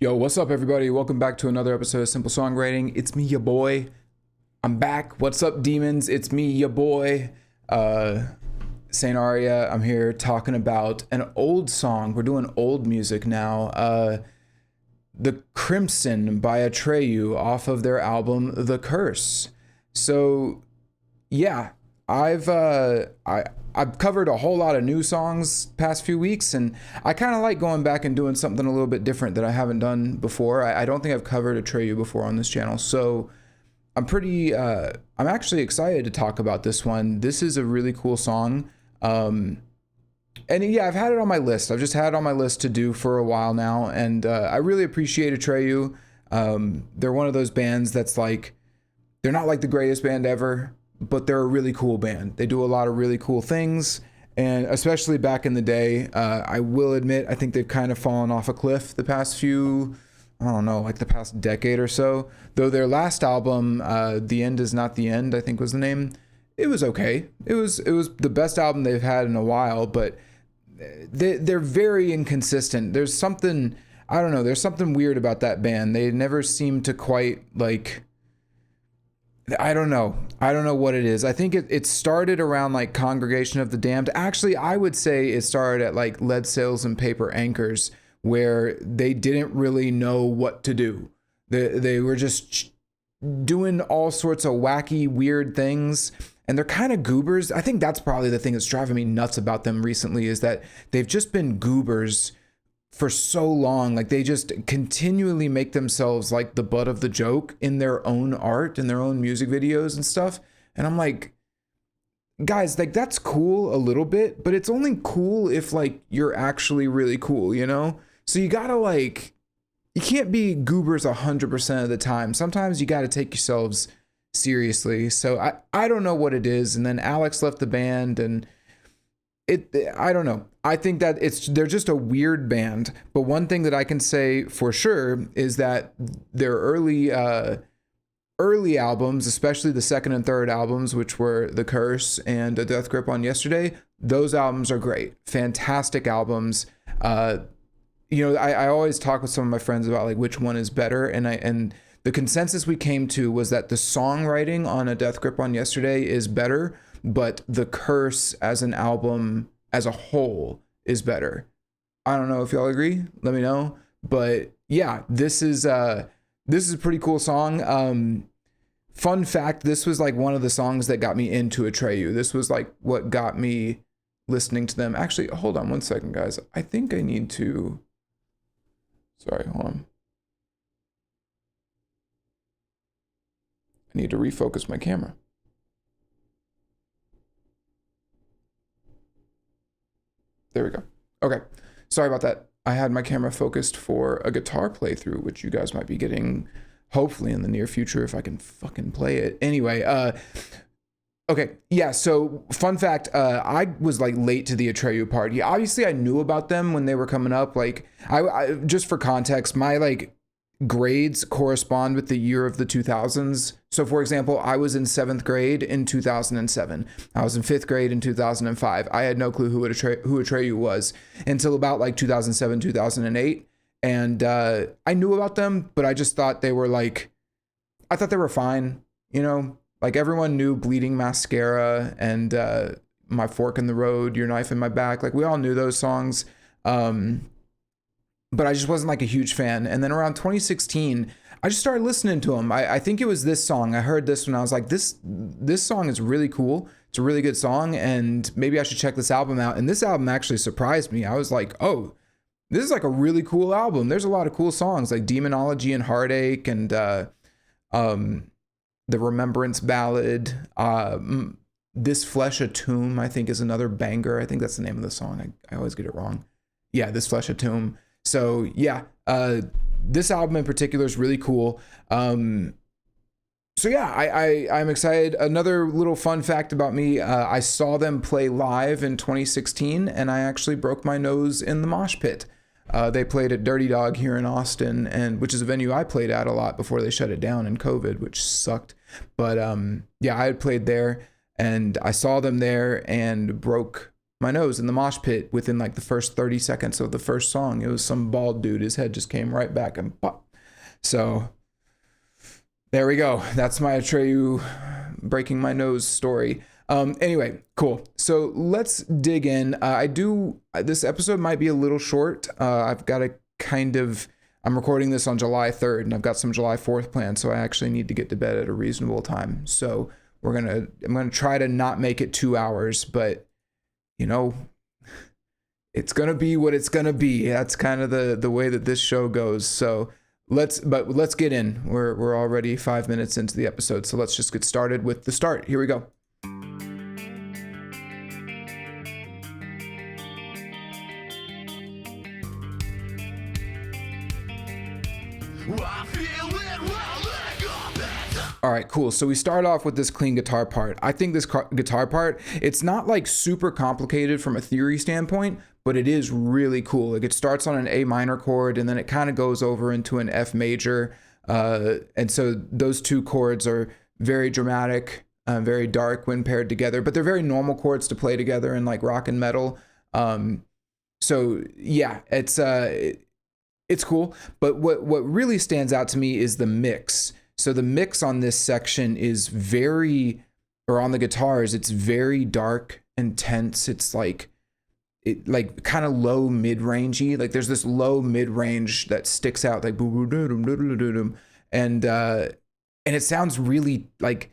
Yo, what's up, everybody? Welcome back to another episode of Simple Songwriting. It's me, your boy. I'm back. What's up, demons? It's me, your boy, Saint Aria. I'm here talking about an old song. We're doing old music now. The Crimson by Atreyu off of their album, The Curse. So, yeah, I've covered a whole lot of new songs past few weeks, and I kind of like going back and doing something a little bit different that I haven't done before. I don't think I've covered Atreyu before on this channel, so I'm actually excited to talk about this one. This is a really cool song. And yeah, I've had it on my list. I've just had it on my list to do for a while now, and I really appreciate Atreyu. They're one of those bands that's like, they're not like the greatest band ever, but they're a really cool band. They do a lot of really cool things, and especially back in the day, I will admit, I think they've kind of fallen off a cliff the past few, I don't know, like the past decade or so. Though their last album, The End Is Not the End, I think was the name, it was okay. It was the best album they've had in a while, but they're very inconsistent. There's something, I don't know, there's something weird about that band. They never seem to quite like, I don't know what it is. I think it started around like Congregation of the Damned. Actually, I would say it started at like Lead Sails and Paper Anchors, where they didn't really know what to do. They were just doing all sorts of wacky, weird things. And they're kind of goobers. I think that's probably the thing that's driving me nuts about them recently, is that they've just been goobers for so long. Like, they just continually make themselves like the butt of the joke in their own art and their own music videos and stuff. And I'm like, guys, like, that's cool a little bit, but it's only cool if like you're actually really cool, you know? So you gotta like, you can't be goobers 100% of the time. Sometimes you gotta take yourselves seriously. So I don't know what it is. And then Alex left the band, and I don't know. I think that they're just a weird band. But one thing that I can say for sure is that their early albums, especially the second and third albums, which were The Curse and A Death Grip on Yesterday, those albums are great. Fantastic albums. You know, I always talk with some of my friends about like which one is better, and the consensus we came to was that the songwriting on A Death Grip on Yesterday is better, but The Curse as an album as a whole is better. I don't know if y'all agree. Let me know. But yeah, this is a pretty cool song. Fun fact, this was like one of the songs that got me into Atreyu. This was like what got me listening to them. Actually, hold on one second, guys. I think I need to, sorry, hold on. I need to refocus my camera. There we go. Okay. Sorry about that. I had my camera focused for a guitar playthrough, which you guys might be getting hopefully in the near future if I can fucking play it. Anyway, okay. Yeah. So fun fact, I was like late to the Atreyu party. Obviously I knew about them when they were coming up. Like I just for context, my like grades correspond with the year of the 2000s. So for example, I was in 7th grade in 2007. I was in 5th grade in 2005. I had no clue who Atreyu was until about like 2007, 2008. And I knew about them, but I just thought they were like, I thought they were fine. You know, like everyone knew Bleeding Mascara and My Fork in the Road, Your Knife in My Back. Like we all knew those songs. But I just wasn't like a huge fan. And then around 2016, I just started listening to them. I think it was this song. I heard this when I was like, this song is really cool. It's a really good song, and maybe I should check this album out. And this album actually surprised me. I was like, oh, this is like a really cool album. There's a lot of cool songs like Demonology and Heartache and the Remembrance Ballad. This Flesh a Tomb, I think, is another banger. I think that's the name of the song. I always get it wrong. Yeah, This Flesh a Tomb. So yeah, this album in particular is really cool. So yeah, I'm excited. Another little fun fact about me, I saw them play live in 2016, and I actually broke my nose in the mosh pit. They played at Dirty Dog here in Austin, and which is a venue I played at a lot before they shut it down in COVID, which sucked. But yeah, I had played there, and I saw them there and broke my nose in the mosh pit within like the first 30 seconds of the first song. It was some bald dude. His head just came right back and pop. So there we go. That's my Atreyu breaking my nose story. Anyway, cool. So let's dig in. This episode might be a little short. I've got to I'm recording this on July 3rd and I've got some July 4th planned. So I actually need to get to bed at a reasonable time. So I'm going to try to not make it 2 hours, but you know, it's going to be what it's going to be. That's kind of the way that this show goes. So let's get in. We're already 5 minutes into the episode. So let's just get started with the start. Here we go. All right, cool. So we start off with this clean guitar part. I think this guitar part, it's not like super complicated from a theory standpoint, but it is really cool. Like it starts on an A minor chord and then it kind of goes over into an F major. And so those two chords are very dramatic, very dark when paired together, but they're very normal chords to play together in like rock and metal. So yeah, it's cool. But what really stands out to me is the mix. So the mix on this section is on the guitars, it's very dark and tense. It's like kind of low mid-rangey. Like there's this low mid-range that sticks out like and it sounds really like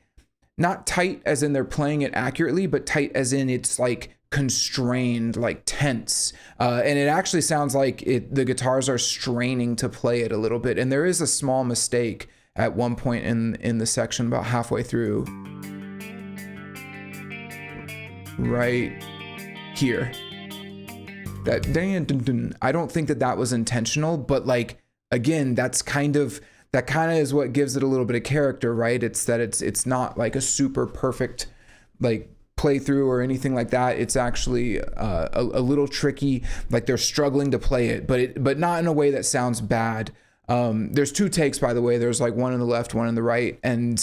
not tight as in they're playing it accurately, but tight as in it's like constrained, like tense. And it actually sounds like the guitars are straining to play it a little bit. And there is a small mistake at one point in the section about halfway through. Right here. I don't think that was intentional, but like, again, that kind of is what gives it a little bit of character, right? It's that it's not like a super perfect like playthrough or anything like that. It's actually a little tricky, like they're struggling to play it, but not in a way that sounds bad. There's two takes, by the way. There's like one on the left, one on the right. And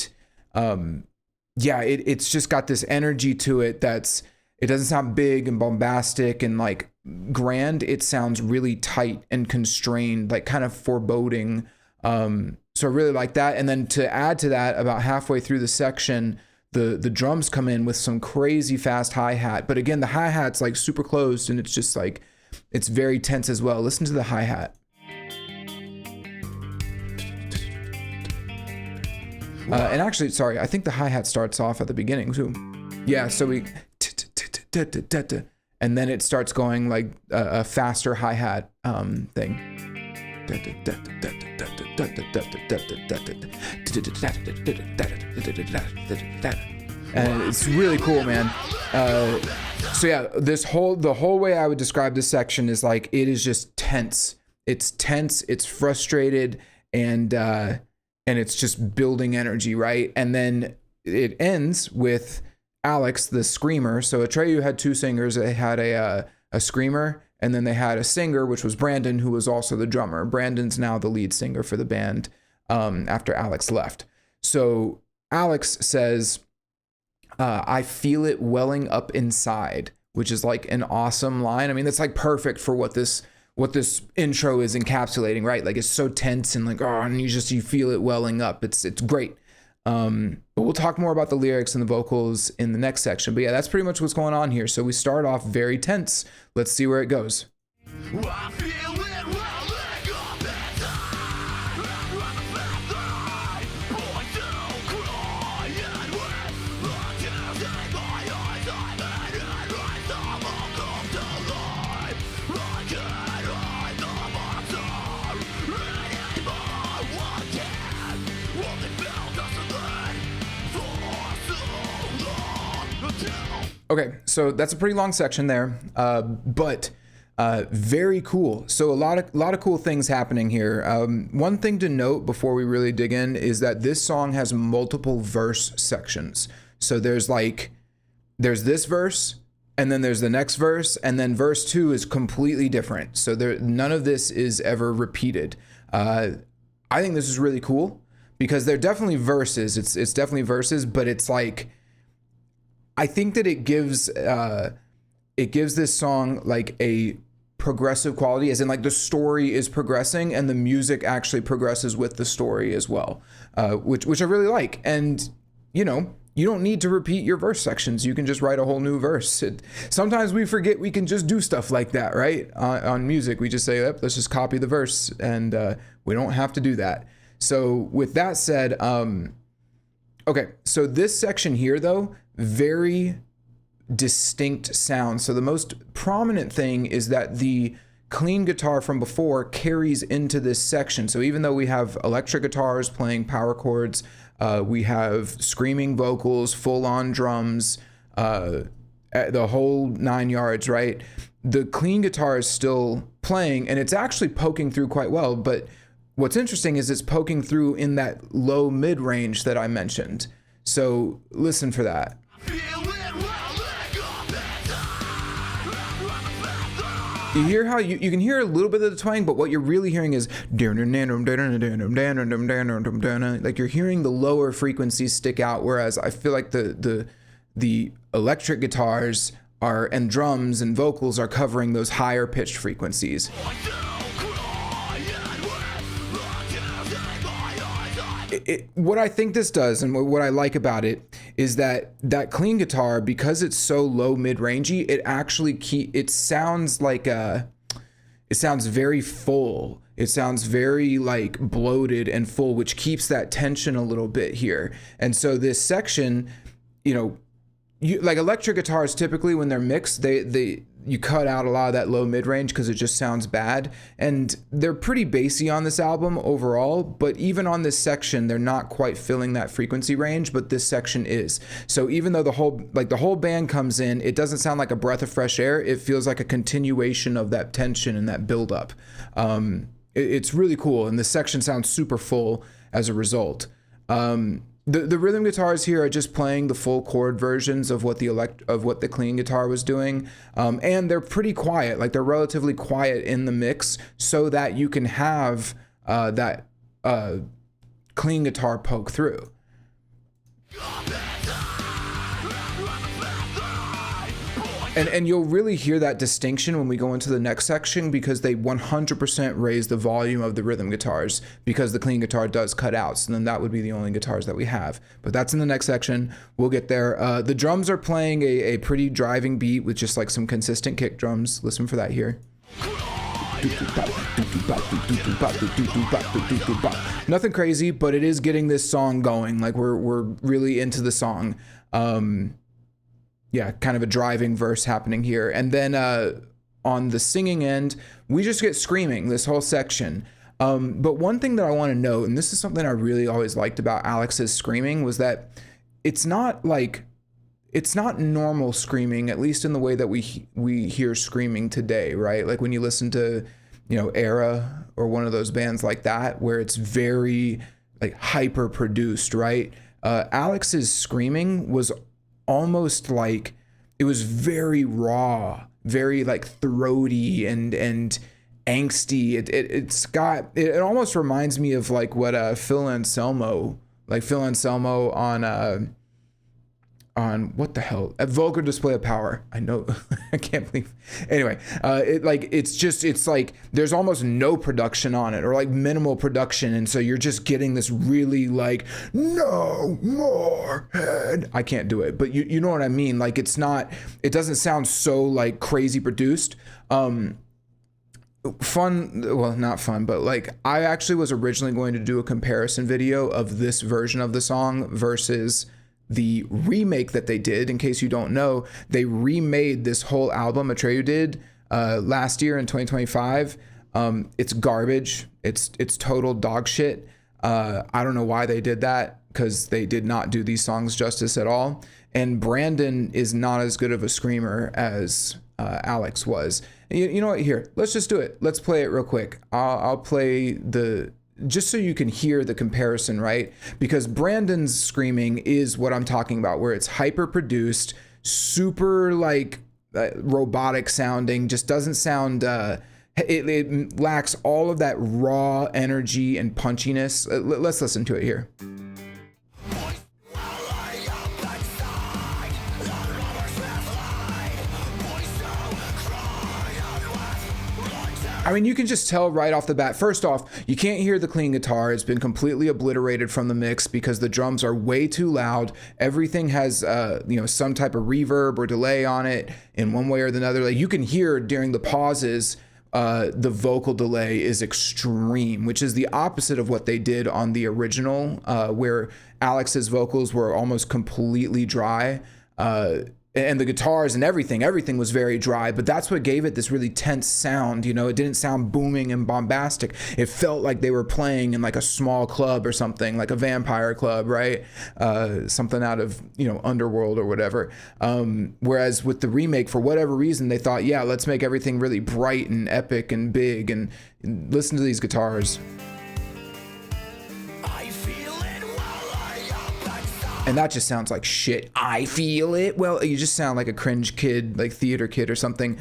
it's just got this energy to it it doesn't sound big and bombastic and like grand. It sounds really tight and constrained, like kind of foreboding. So I really like that. And then to add to that, about halfway through the section, the drums come in with some crazy fast hi-hat. But again, the hi-hat's like super closed and it's just like, it's very tense as well. Listen to the hi-hat. And actually, sorry, I think the hi-hat starts off at the beginning too. Yeah, so we, and then it starts going like a faster hi-hat thing. And it's really cool, man. So yeah, the whole way I would describe this section is like, it is just tense. It's tense, it's frustrated, and it's just building energy, right? And then it ends with Alex, the screamer. So Atreyu had two singers. They had a screamer, and then they had a singer, which was Brandon, who was also the drummer. Brandon's now the lead singer for the band after Alex left. So Alex says, I feel it welling up inside, which is like an awesome line. I mean, that's like perfect for what this intro is encapsulating, right? Like it's so tense and like, and you feel it welling up. It's great. But we'll talk more about the lyrics and the vocals in the next section. But yeah, that's pretty much what's going on here. So we start off very tense. Let's see where it goes. Okay, so that's a pretty long section there, but very cool. So a lot of cool things happening here. One thing to note before we really dig in is that this song has multiple verse sections. So there's this verse, and then there's the next verse, and then verse 2 is completely different. So none of this is ever repeated. I think this is really cool because they're definitely verses. It's definitely verses, but it's like, I think that it gives it gives this song like a progressive quality, as in like the story is progressing and the music actually progresses with the story as well, which I really like. And you know, you don't need to repeat your verse sections. You can just write a whole new verse. Sometimes we forget we can just do stuff like that, right? On music, we just say, yep, let's just copy the verse, and we don't have to do that. So with that said, okay, so this section here though, very distinct sound. So the most prominent thing is that the clean guitar from before carries into this section. So even though we have electric guitars playing power chords, we have screaming vocals, full-on drums, the whole 9 yards, right? The clean guitar is still playing, and it's actually poking through quite well. But what's interesting is it's poking through in that low mid range that I mentioned. So listen for that. You hear how you can hear a little bit of the twang, but what you're really hearing is like you're hearing the lower frequencies stick out, whereas I feel like the electric guitars are and drums and vocals are covering those higher pitched frequencies. What I think this does, and what I like about it, is that clean guitar, because it's so low mid-rangey, it actually it sounds like it sounds very full. It sounds very like bloated and full, which keeps that tension a little bit here. And so this section, you know, like electric guitars typically when they're mixed, you cut out a lot of that low mid range because it just sounds bad, and they're pretty bassy on this album overall, but even on this section they're not quite filling that frequency range, but this section is. So even though the whole band comes in, it doesn't sound like a breath of fresh air. It feels like a continuation of that tension and that buildup. It's really cool, and the section sounds super full as a result. The rhythm guitars here are just playing the full chord versions of what the clean guitar was doing, and they're pretty quiet. Like they're relatively quiet in the mix, so that you can have that clean guitar poke through. And you'll really hear that distinction when we go into the next section, because they 100% raise the volume of the rhythm guitars, because the clean guitar does cut out. So then that would be the only guitars that we have. But that's in the next section. We'll get there. The drums are playing a pretty driving beat with just like some consistent kick drums. Listen for that here. Nothing crazy, but it is getting this song going. Like we're really into the song. Yeah, kind of a driving verse happening here. And then on the singing end, we just get screaming this whole section. But one thing that I want to note, and this is something I really always liked about Alex's screaming, was that it's not normal screaming, at least in the way that we hear screaming today, right? Like when you listen to, you know, Era or one of those bands like that, where it's very like hyper produced, right? Alex's screaming was almost like, it was very raw, very like throaty and angsty. It almost reminds me of like what Phil Anselmo on what the hell, a vulgar display of power. I know. I can't believe. Anyway, it's like there's almost no production on it, or like minimal production, and so you're just getting this really like no more head. I can't do it, but you know what I mean. Like it doesn't sound so like crazy produced. Fun, well, not fun, but like I actually was originally going to do a comparison video of this version of the song versus the remake that they did. In case you don't know, they remade this whole album Atreyu did last year in 2025. It's garbage. It's total dog shit. I don't know why they did that, because they did not do these songs justice at all. And Brandon is not as good of a screamer as Alex was. You know what? Here, let's just do it. Let's play it real quick. I'll play just so you can hear the comparison, right? Because Brandon's screaming is what I'm talking about, where it's hyper produced, super like robotic sounding, just doesn't sound, it lacks all of that raw energy and punchiness. Let's listen to it here. I mean, you can just tell right off the bat. First off, you can't hear the clean guitar. It's been completely obliterated from the mix because the drums are way too loud. Everything has, you know, some type of reverb or delay on it in one way or the other. Like you can hear during the pauses, the vocal delay is extreme, which is the opposite of what they did on the original, where Alex's vocals were almost completely dry. And the guitars and everything was very dry, but that's what gave it this really tense sound. You know, it didn't sound booming and bombastic. It felt like they were playing in like a small club or something, like a vampire club, right? Something out of, you know, Underworld or whatever. Whereas with the remake, for whatever reason, they thought, yeah, let's make everything really bright and epic and big, and listen to these guitars. And that just sounds like shit. I feel it. Well, you just sound like a cringe kid, like theater kid or something.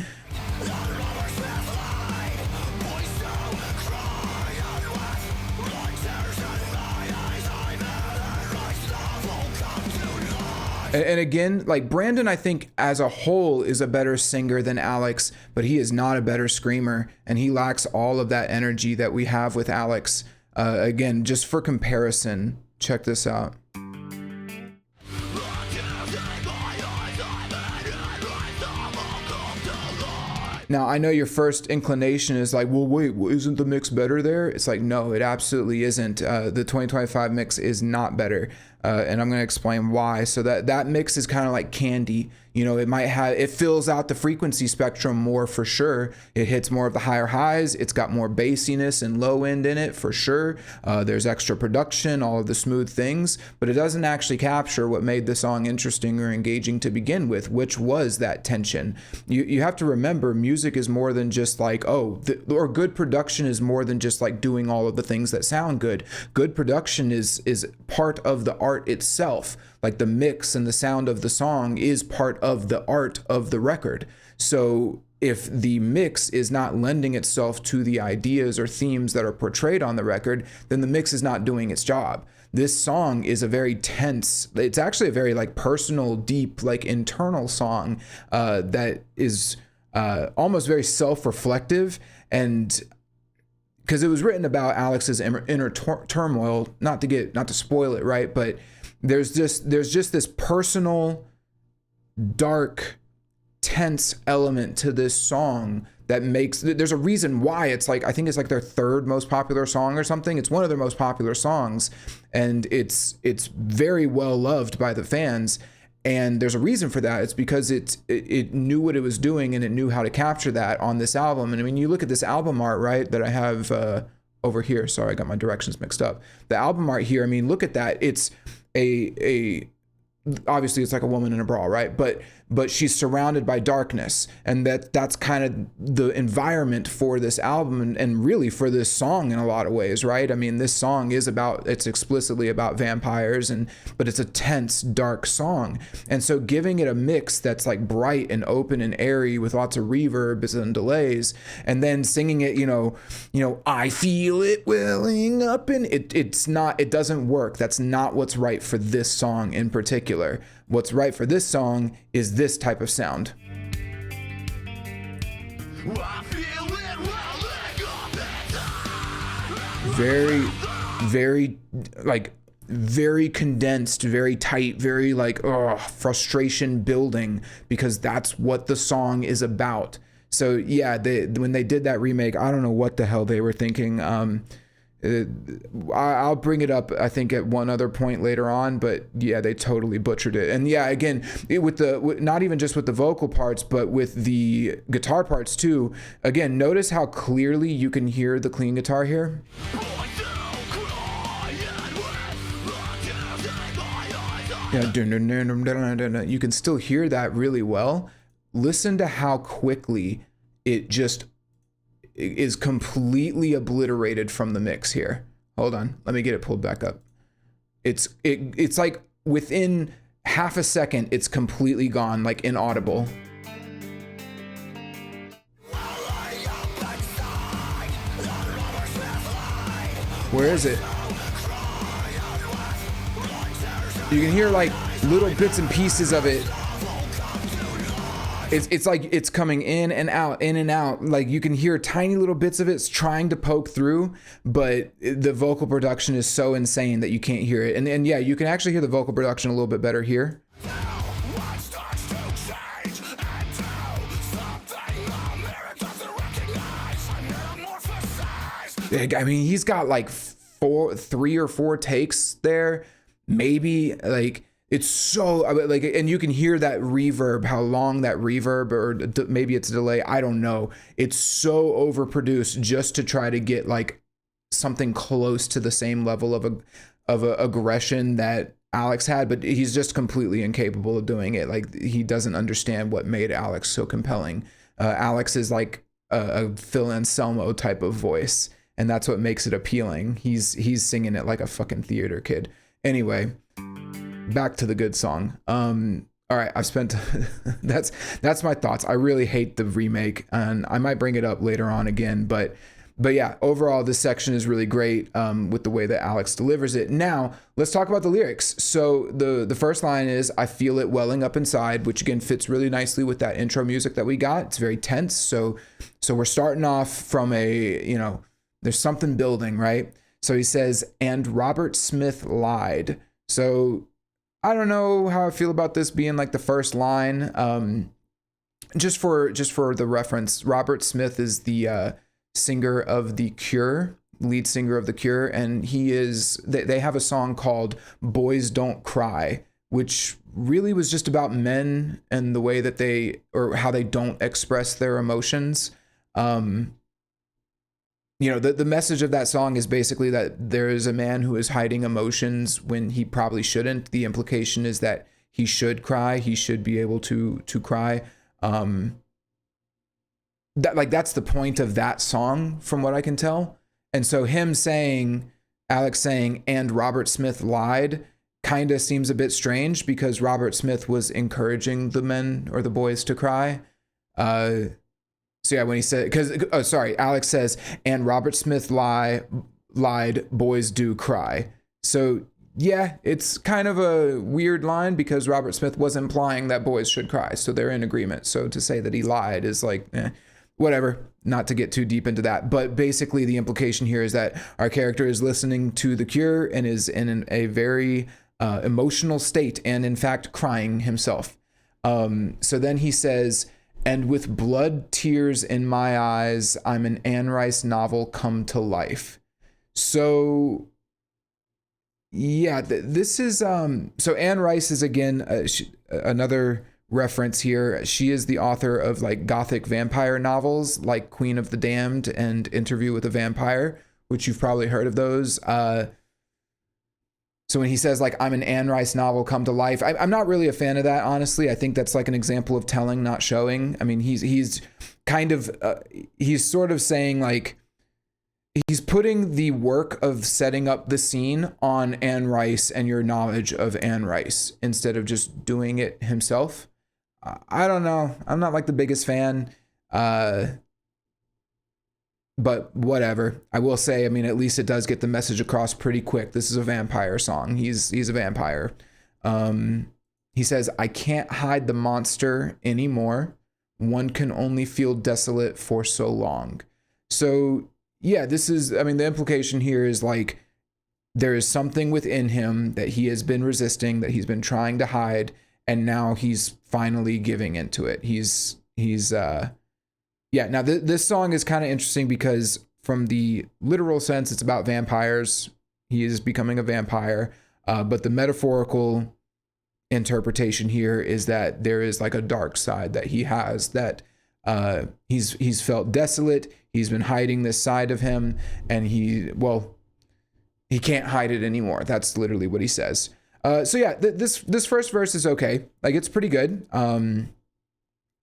And again, like Brandon, I think as a whole is a better singer than Alex, but he is not a better screamer, and he lacks all of that energy that we have with Alex. Again, just for comparison, check this out. Now, I know your first inclination is like, well, wait, isn't the mix better there? It's like, no, it absolutely isn't. The 2025 mix is not better. And I'm going to explain why. So that mix is kind of like candy. You know, it fills out the frequency spectrum more for sure. It hits more of the higher highs. It's got more bassiness and low end in it for sure. There's extra production, all of the smooth things, but it doesn't actually capture what made the song interesting or engaging to begin with, which was that tension. You have to remember, music is more than just like, or good production is more than just like doing all of the things that sound good. Good production is part of the art itself. Like the mix and the sound of the song is part of the art of the record. So if the mix is not lending itself to the ideas or themes that are portrayed on the record, then the mix is not doing its job. This song is a very tense, it's actually a very like personal, deep, like internal song that is almost very self-reflective, and because it was written about Alex's inner turmoil, not to spoil it, right? But there's just this personal, dark, tense element to this song that there's a reason why it's like, I think it's like their third most popular song or something. It's one of their most popular songs, and it's very well loved by the fans. And there's a reason for that. It's because it knew what it was doing, and it knew how to capture that on this album. And I mean, you look at this album art, right, that I have over here. Sorry, I got my directions mixed up. The album art here, I mean, look at that. It's obviously it's like a woman in a bra, right? But she's surrounded by darkness, and that's kind of the environment for this album and really for this song in a lot of ways, right? I mean, this song it's explicitly about vampires, but it's a tense, dark song. And so giving it a mix that's like bright and open and airy with lots of reverbs and delays, and then singing it, you know, I feel it welling up, and it doesn't work. That's not what's right for this song in particular. What's right for this song is this type of sound. Very, very, like, very condensed, very tight, very like, frustration building, because that's what the song is about. So yeah, when they did that remake, I don't know what the hell they were thinking. I'll bring it up, I think, at one other point later on, but yeah, they totally butchered it. And yeah, again, not even just with the vocal parts, but with the guitar parts too. Again, notice how clearly you can hear the clean guitar here. Yeah, you can still hear that really well. Listen to how quickly it just is completely obliterated from the mix here. Hold on, let me get it pulled back up. It's like within half a second, it's completely gone, like inaudible. Where is it? You can hear like little bits and pieces of it. it's like it's coming in and out, in and out. Like you can hear tiny little bits of it trying to poke through, but the vocal production is so insane that you can't hear it. And yeah, you can actually hear the vocal production a little bit better here. I mean, he's got like 3 or 4 takes there, maybe. Like it's so like, and you can hear that reverb, how long that reverb, or maybe it's a delay, I don't know. It's so overproduced just to try to get like something close to the same level of a aggression that Alex had, but he's just completely incapable of doing it. Like he doesn't understand what made Alex so compelling. Alex is like a Phil Anselmo type of voice, and that's what makes it appealing. He's singing it like a fucking theater kid. Anyway, back to the good song. All right, I've spent that's my thoughts. I really hate the remake, and I might bring it up later on again, but yeah, overall this section is really great with the way that Alex delivers it. Now let's talk about the lyrics. So the first line is, I feel it welling up inside, which again fits really nicely with that intro music that we got. It's very tense. So we're starting off from a, you know, there's something building, right? So he says, and Robert Smith lied. So I don't know how I feel about this being like the first line. Just for the reference, Robert Smith is the singer of The Cure, lead singer of The Cure, and they have a song called Boys Don't Cry, which really was just about men and the way that how they don't express their emotions. You know, the message of that song is basically that there is a man who is hiding emotions when he probably shouldn't. The implication is that he should cry. He should be able to cry. That's the point of that song, from what I can tell. And so Alex saying, and Robert Smith lied, kind of seems a bit strange because Robert Smith was encouraging the men or the boys to cry. So yeah, when he said, Alex says, and Robert Smith lied, boys do cry. So yeah, it's kind of a weird line because Robert Smith was implying that boys should cry. So they're in agreement. So to say that he lied is like, whatever, not to get too deep into that. But basically the implication here is that our character is listening to The Cure and is in a very emotional state and in fact crying himself. So then he says, and with blood tears in my eyes, I'm an Anne Rice novel come to life. So yeah, this is, so Anne Rice is again, another reference here. She is the author of like gothic vampire novels like Queen of the Damned and Interview with a Vampire, which you've probably heard of those. So when he says like, I'm an Anne Rice novel come to life, I'm not really a fan of that, honestly. I think that's like an example of telling, not showing. I mean, he's kind of, he's sort of saying like, he's putting the work of setting up the scene on Anne Rice and your knowledge of Anne Rice instead of just doing it himself. I don't know. I'm not like the biggest fan. But whatever. I will say, I mean, at least it does get the message across pretty quick. This is a vampire song. He's a vampire. He says, I can't hide the monster anymore. One can only feel desolate for so long. So yeah, this is, I mean, the implication here is like, there is something within him that he has been resisting, that he's been trying to hide, and now he's finally giving into it. Yeah, now this song is kind of interesting because from the literal sense, it's about vampires. He is becoming a vampire. But the metaphorical interpretation here is that there is like a dark side that he has, that he's felt desolate. He's been hiding this side of him, and he can't hide it anymore. That's literally what he says. So yeah, this first verse is okay. Like, it's pretty good.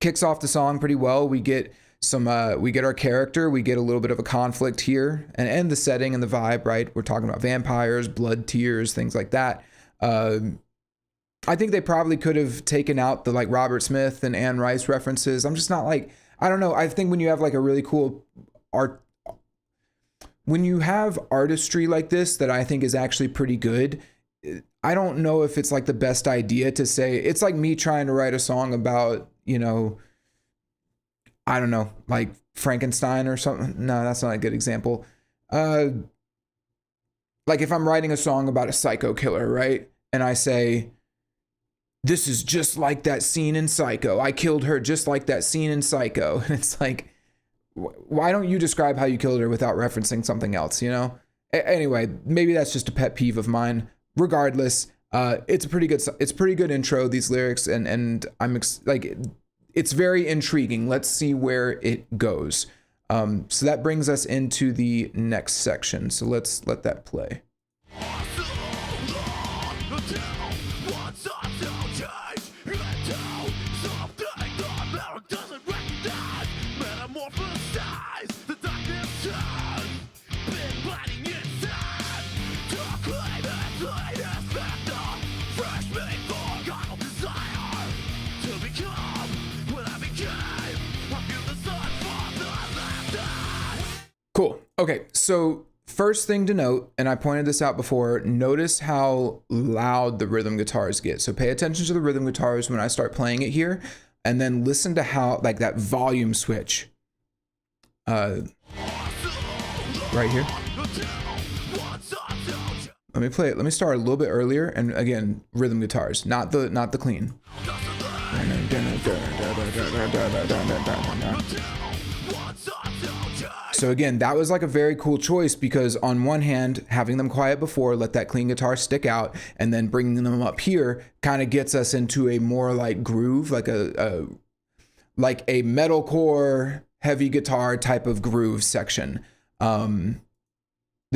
Kicks off the song pretty well. We get our character, we get a little bit of a conflict here, and the setting and the vibe, right? We're talking about vampires, blood, tears, things like that. I think they probably could have taken out the like Robert Smith and Anne Rice references. I'm just not like, I don't know. I think when you have like a really cool art, when you have artistry like this, that I think is actually pretty good, I don't know if it's like the best idea to say, it's like me trying to write a song about, you know, I don't know, like Frankenstein or something. No, that's not a good example. Like if I'm writing a song about a psycho killer, right? And I say, this is just like that scene in Psycho. I killed her just like that scene in Psycho. And it's like, why don't you describe how you killed her without referencing something else, you know? Anyway, maybe that's just a pet peeve of mine. Regardless, it's pretty good intro, these lyrics, and I'm like, it's very intriguing. Let's see where it goes. So that brings us into the next section. So let's let that play. Cool. Okay, so first thing to note, and I pointed this out before, notice how loud the rhythm guitars get. So pay attention to the rhythm guitars when I start playing it here, and then listen to how, like, that volume switch. Right here. Let me play it. Let me start a little bit earlier, and again, rhythm guitars, not the clean. So again, that was like a very cool choice because on one hand, having them quiet before, let that clean guitar stick out, and then bringing them up here kind of gets us into a more like groove, like a metalcore heavy guitar type of groove section. The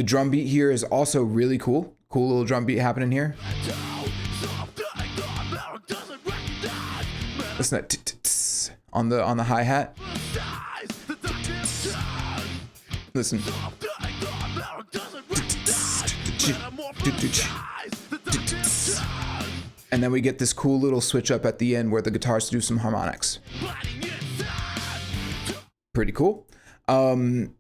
drum beat here is also really cool. Cool little drum beat happening here. Listen to that on the hi-hat. Listen. And then we get this cool little switch up at the end where the guitars do some harmonics. Pretty cool.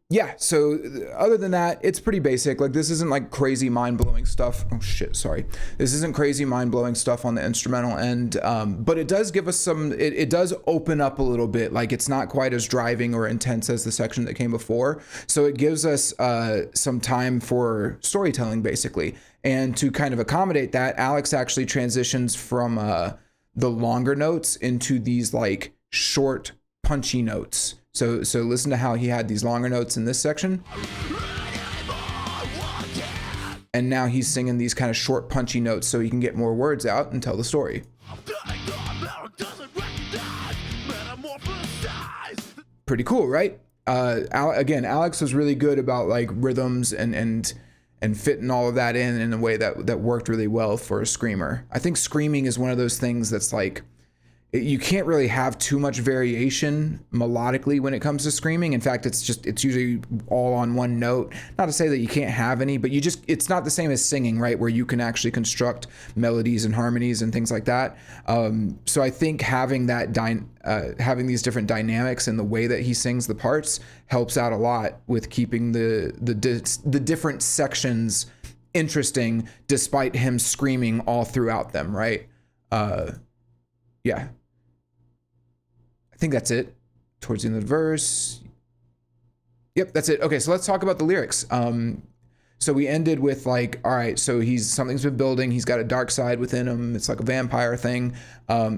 Yeah, so other than that, it's pretty basic. Like, this isn't like crazy mind-blowing stuff. Oh shit, sorry. This isn't crazy mind-blowing stuff on the instrumental end, but it does give us some, it does open up a little bit. Like, it's not quite as driving or intense as the section that came before. So it gives us some time for storytelling, basically. And to kind of accommodate that, Alex actually transitions from the longer notes into these like short, punchy notes. So listen to how he had these longer notes in this section. And now he's singing these kind of short, punchy notes so he can get more words out and tell the story. Pretty cool, right? Again, Alex was really good about like rhythms and fitting all of that in a way that worked really well for a screamer. I think screaming is one of those things that's like, you can't really have too much variation melodically when it comes to screaming. In fact, it's usually all on one note. Not to say that you can't have any, but it's not the same as singing, right? Where you can actually construct melodies and harmonies and things like that. So I think having that having these different dynamics in the way that he sings the parts helps out a lot with keeping the different sections interesting, despite him screaming all throughout them, right? Yeah. I think that's it. Towards the end of the verse. Yep, that's it. Okay, so let's talk about the lyrics. So we ended with like, all right, so something's been building. He's got a dark side within him. It's like a vampire thing.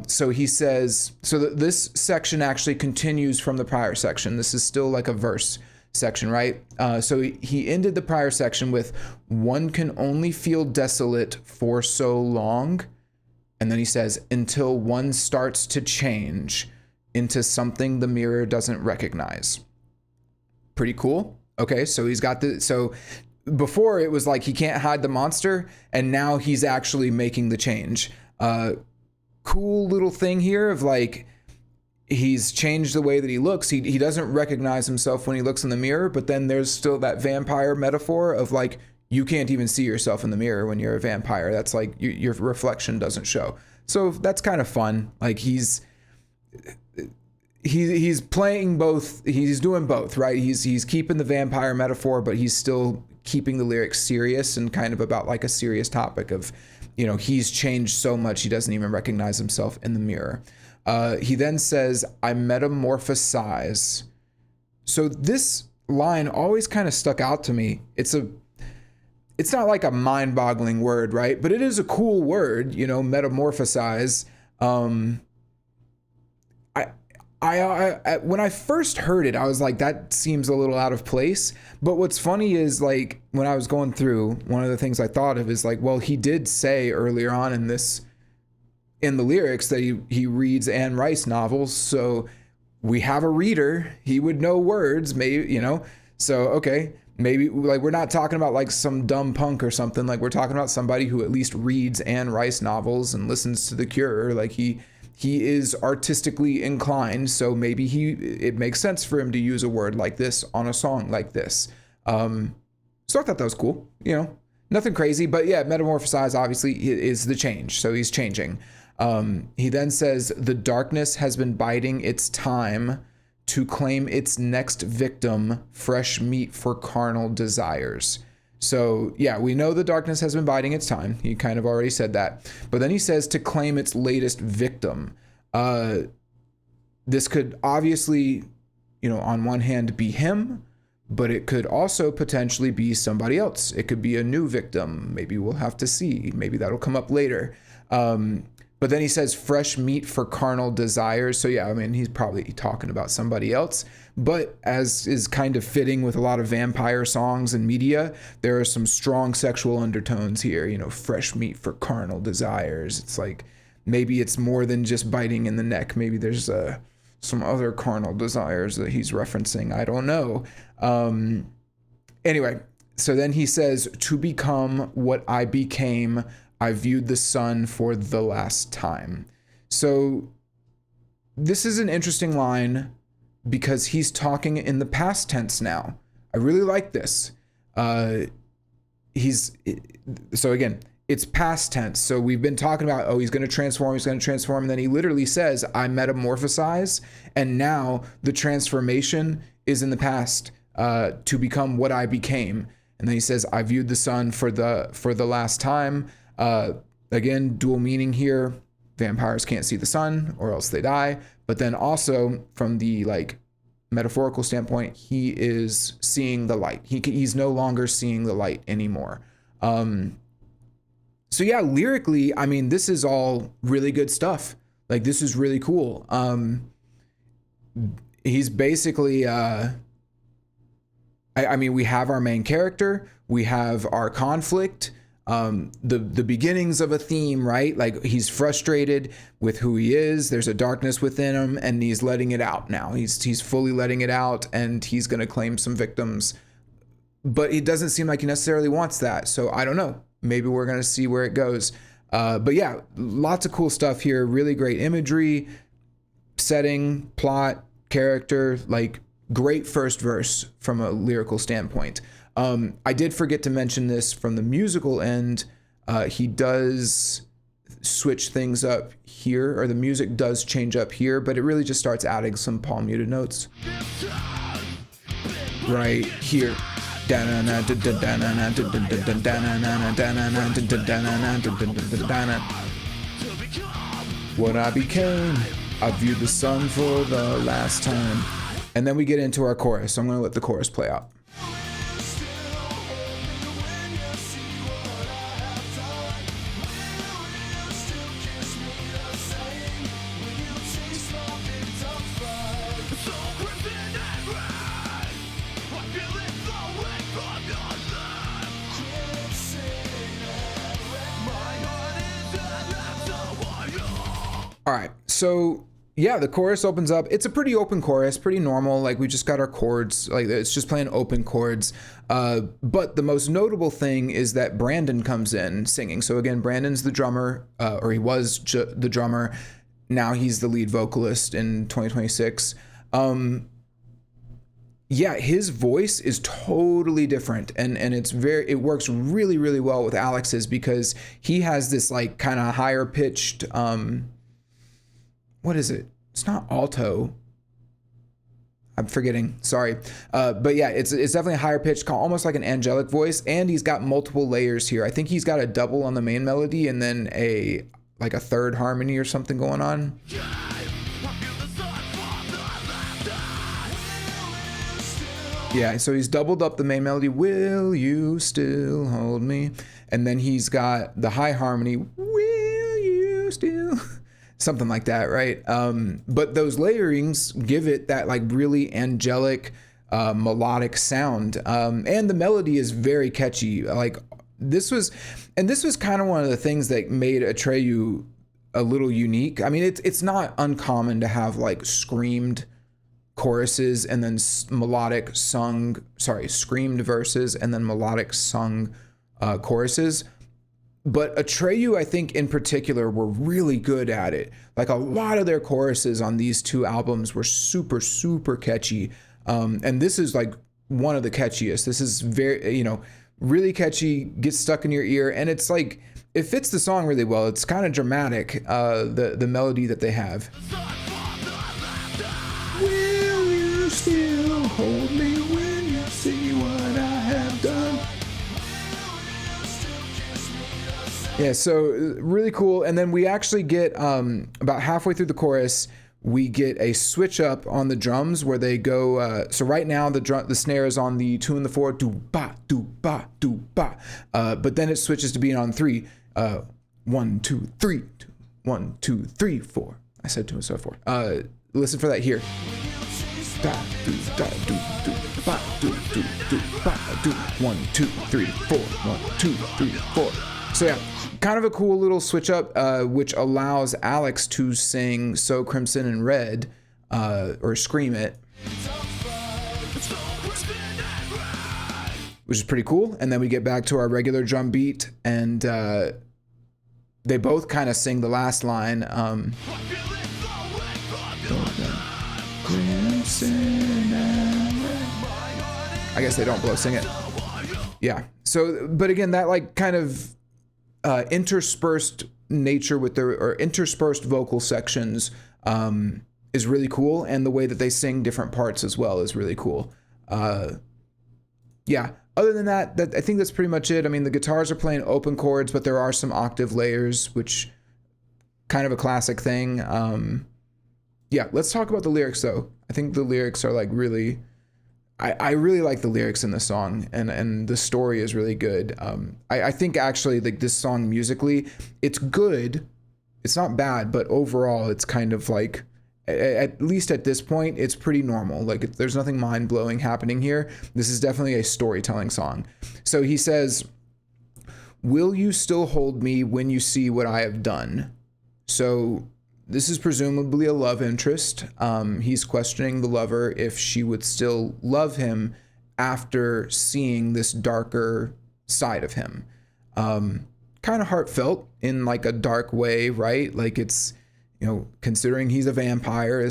So he says, this section actually continues from the prior section. This is still like a verse section, right? So he ended the prior section with, one can only feel desolate for so long. And then he says, until one starts to change into something the mirror doesn't recognize. Pretty cool. Okay, so he's got so before it was like he can't hide the monster, and now he's actually making the change. Cool little thing here of like, he's changed the way that he looks. He doesn't recognize himself when he looks in the mirror, but then there's still that vampire metaphor of like, you can't even see yourself in the mirror when you're a vampire. That's like your reflection doesn't show. So that's kind of fun. Like he's playing both. He's doing both, right? He's keeping the vampire metaphor, but he's still keeping the lyrics serious and kind of about like a serious topic of, he's changed so much he doesn't even recognize himself in the mirror. He then says, I metamorphosize. So this line always kind of stuck out to me. It's not like a mind-boggling word, right? But it is a cool word, you know, metamorphosize. When I first heard it, I was like, that seems a little out of place. But what's funny is, like, when I was going through, one of the things I thought of is like, well, he did say earlier on in the lyrics that he reads Anne Rice novels. So we have a reader, he would know words, maybe, you know? So, okay, maybe, like, we're not talking about like some dumb punk or something. Like, we're talking about somebody who at least reads Anne Rice novels and listens to The Cure. Like, he is artistically inclined, so maybe it makes sense for him to use a word like this on a song like this. So I thought that was cool, you know, nothing crazy, but yeah, metamorphosize obviously is the change. So he's changing. He then says, the darkness has been biding its time to claim its next victim, fresh meat for carnal desires. So yeah, we know the darkness has been biding its time. He kind of already said that. But then he says to claim its latest victim. This could obviously, you know, on one hand be him, but it could also potentially be somebody else. It could be a new victim. Maybe we'll have to see. Maybe that'll come up later. But then he says fresh meat for carnal desires. So yeah, I mean, he's probably talking about somebody else. But as is kind of fitting with a lot of vampire songs and media, there are some strong sexual undertones here. You know, fresh meat for carnal desires. It's like, maybe it's more than just biting in the neck. Maybe there's some other carnal desires that he's referencing. I don't know. Anyway, so then he says, to become what I became, I viewed the sun for the last time. So this is an interesting line because he's talking in the past tense now. I really like this. So again, it's past tense. So we've been talking about, oh, he's going to transform. And then he literally says, I metamorphosize. And now the transformation is in the past, to become what I became. And then he says, I viewed the sun for the last time. Again, dual meaning here. Vampires can't see the sun or else they die. But then also from the like metaphorical standpoint, he is seeing the light. He's no longer seeing the light anymore. So yeah, lyrically, I mean, this is all really good stuff. Like, this is really cool. He's basically, I mean, we have our main character, we have our conflict, the beginnings of a theme, right? Like, he's frustrated with who he is. There's a darkness within him, and he's letting it out now. He's fully letting it out, and he's going to claim some victims. But it doesn't seem like he necessarily wants that. So I don't know. Maybe we're going to see where it goes. But yeah, lots of cool stuff here. Really great imagery, setting, plot, character, like great first verse from a lyrical standpoint. I did forget to mention this from the musical end. He does switch things up here, or the music does change up here, but it really just starts adding some palm muted notes right here. What I became, I viewed the sun for the last time. And then we get into our chorus. So I'm going to let the chorus play out. All right, so yeah, the chorus opens up. It's a pretty open chorus, pretty normal. Like, we just got our chords, like it's just playing open chords. But the most notable thing is that Brandon comes in singing. So again, Brandon's the drummer, or he was the drummer. Now he's the lead vocalist in 2026. Yeah, his voice is totally different, and it works really, really well with Alex's, because he has this like kind of higher pitched, what is it? It's not alto. I'm forgetting. Sorry. But yeah, it's definitely a higher pitch, almost like an angelic voice. And he's got multiple layers here. I think he's got a double on the main melody and then a third harmony or something going on. Yeah, so he's doubled up the main melody, will you still hold me? And then he's got the high harmony, will you still? Something like that, right? But those layerings give it that like really angelic, melodic sound. And the melody is very catchy. Like this was kind of one of the things that made Atreyu a little unique. I mean, it's not uncommon to have like screamed choruses and then screamed verses and then melodic sung choruses. But Atreyu, I think in particular, were really good at it. Like a lot of their choruses on these two albums were super, super catchy. And this is like one of the catchiest. This is very, really catchy, gets stuck in your ear. And it's like, it fits the song really well. It's kind of dramatic, the melody that they have. Will you still hold me when you see what I have done? Yeah, so really cool. And then we actually get about halfway through the chorus, we get a switch up on the drums where they go. So right now the snare is on the 2 and the 4, do ba do ba do ba. But then it switches to being on 3. 1 2 3 1 2 3 4. I said 2 and so 4. Listen for that here. Da do da do do ba do do do ba do 1 2 3 4 1 2 3 4. So yeah, kind of a cool little switch up, which allows Alex to sing "So Crimson and Red" or scream it, which is pretty cool. And then we get back to our regular drum beat, and they both kind of sing the last line. I guess they don't both sing it. Yeah. So, but again, that like kind of interspersed nature with their, or interspersed vocal sections is really cool. And the way that they sing different parts as well is really cool. Yeah. Other than that, I think that's pretty much it. I mean, the guitars are playing open chords, but there are some octave layers, which kind of a classic thing. Yeah, let's talk about the lyrics though. I think the lyrics are like really, I really like the lyrics in the song, and the story is really good. I think actually like this song musically, it's good. It's not bad, but overall it's kind of like, at least at this point, it's pretty normal. Like there's nothing mind blowing happening here. This is definitely a storytelling song. So he says, "Will you still hold me when you see what I have done?" So this is presumably a love interest. He's questioning the lover if she would still love him after seeing this darker side of him. Kind of heartfelt in like a dark way, right? Like it's, considering he's a vampire,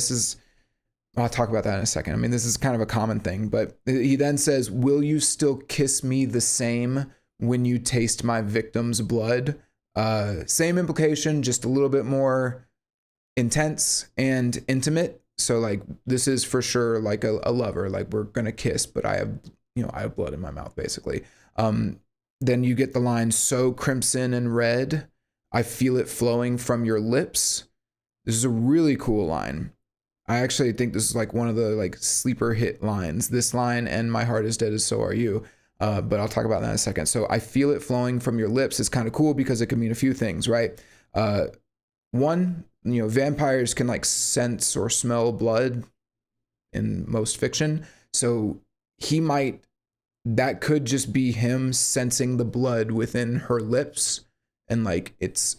I'll talk about that in a second. I mean, this is kind of a common thing, but he then says, "Will you still kiss me the same when you taste my victim's blood?" Same implication, just a little bit more intense and intimate. So like, this is for sure like a lover, like we're going to kiss, but I have blood in my mouth basically. Then you get the line, "So crimson and red, I feel it flowing from your lips." This is a really cool line. I actually think this is like one of the like sleeper hit lines. This line and "My heart is dead as so are you." But I'll talk about that in a second. So "I feel it flowing from your lips" is kind of cool because it can mean a few things, right? One, vampires can like sense or smell blood in most fiction. So that could just be him sensing the blood within her lips. And like, it's,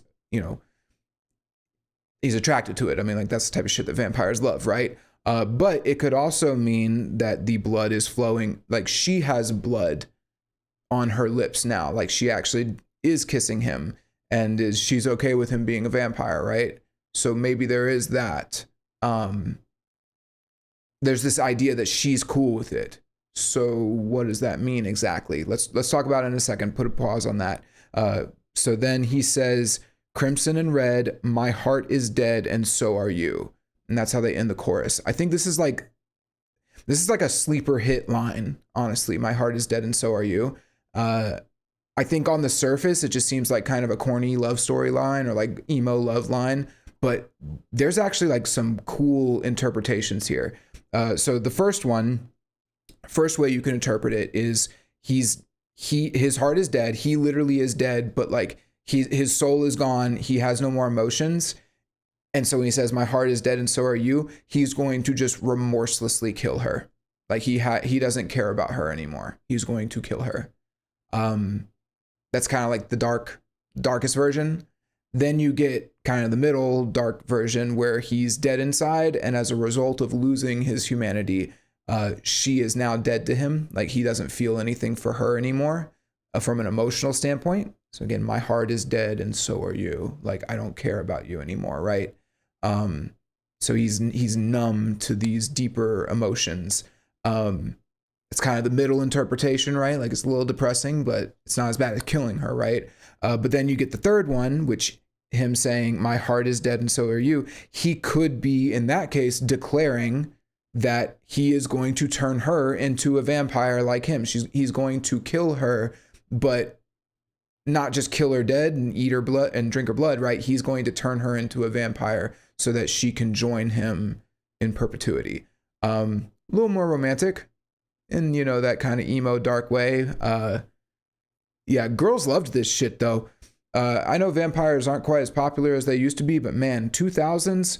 he's attracted to it. I mean, like that's the type of shit that vampires love, right? But it could also mean that the blood is flowing, like she has blood on her lips now. Like she actually is kissing him and she's okay with him being a vampire, right? So maybe there is that. There's this idea that she's cool with it. So what does that mean exactly? Let's talk about it in a second. Put a pause on that. So then he says, "Crimson and red, my heart is dead and so are you." And that's how they end the chorus. I think this is like a sleeper hit line, honestly. "My heart is dead and so are you." I think on the surface, it just seems like kind of a corny love story line or like emo love line, but there's actually like some cool interpretations here. So the first one, first way you can interpret it is his heart is dead. He literally is dead, but like his soul is gone. He has no more emotions. And so when he says, my heart is dead and so are you, he's going to just remorselessly kill her. Like he doesn't care about her anymore. He's going to kill her. That's kind of like the darkest version. Then you get kind of the middle dark version where he's dead inside. And as a result of losing his humanity, she is now dead to him. Like he doesn't feel anything for her anymore from an emotional standpoint. So again, my heart is dead and so are you. Like, I don't care about you anymore. Right. So he's numb to these deeper emotions. It's kind of the middle interpretation, right? Like it's a little depressing, but it's not as bad as killing her. Right. But then you get the third one, which him saying, my heart is dead and so are you. He could be in that case declaring that he is going to turn her into a vampire like him. He's going to kill her, but not just kill her dead and eat her blood and drink her blood, right? He's going to turn her into a vampire so that she can join him in perpetuity. A little more romantic in, that kind of emo dark way. Yeah, girls loved this shit though. I know vampires aren't quite as popular as they used to be, but man, 2000s,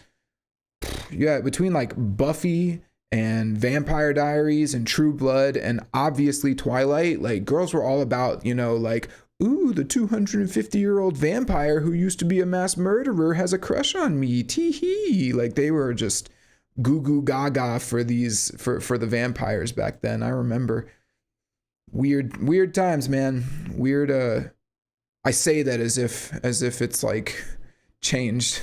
yeah, between like Buffy and Vampire Diaries and True Blood and obviously Twilight, like girls were all about, like, ooh, the 250-year-old vampire who used to be a mass murderer has a crush on me. Tee-hee. Like they were just goo goo gaga for the vampires back then. I remember weird times, man. Weird. I say that as if it's like changed.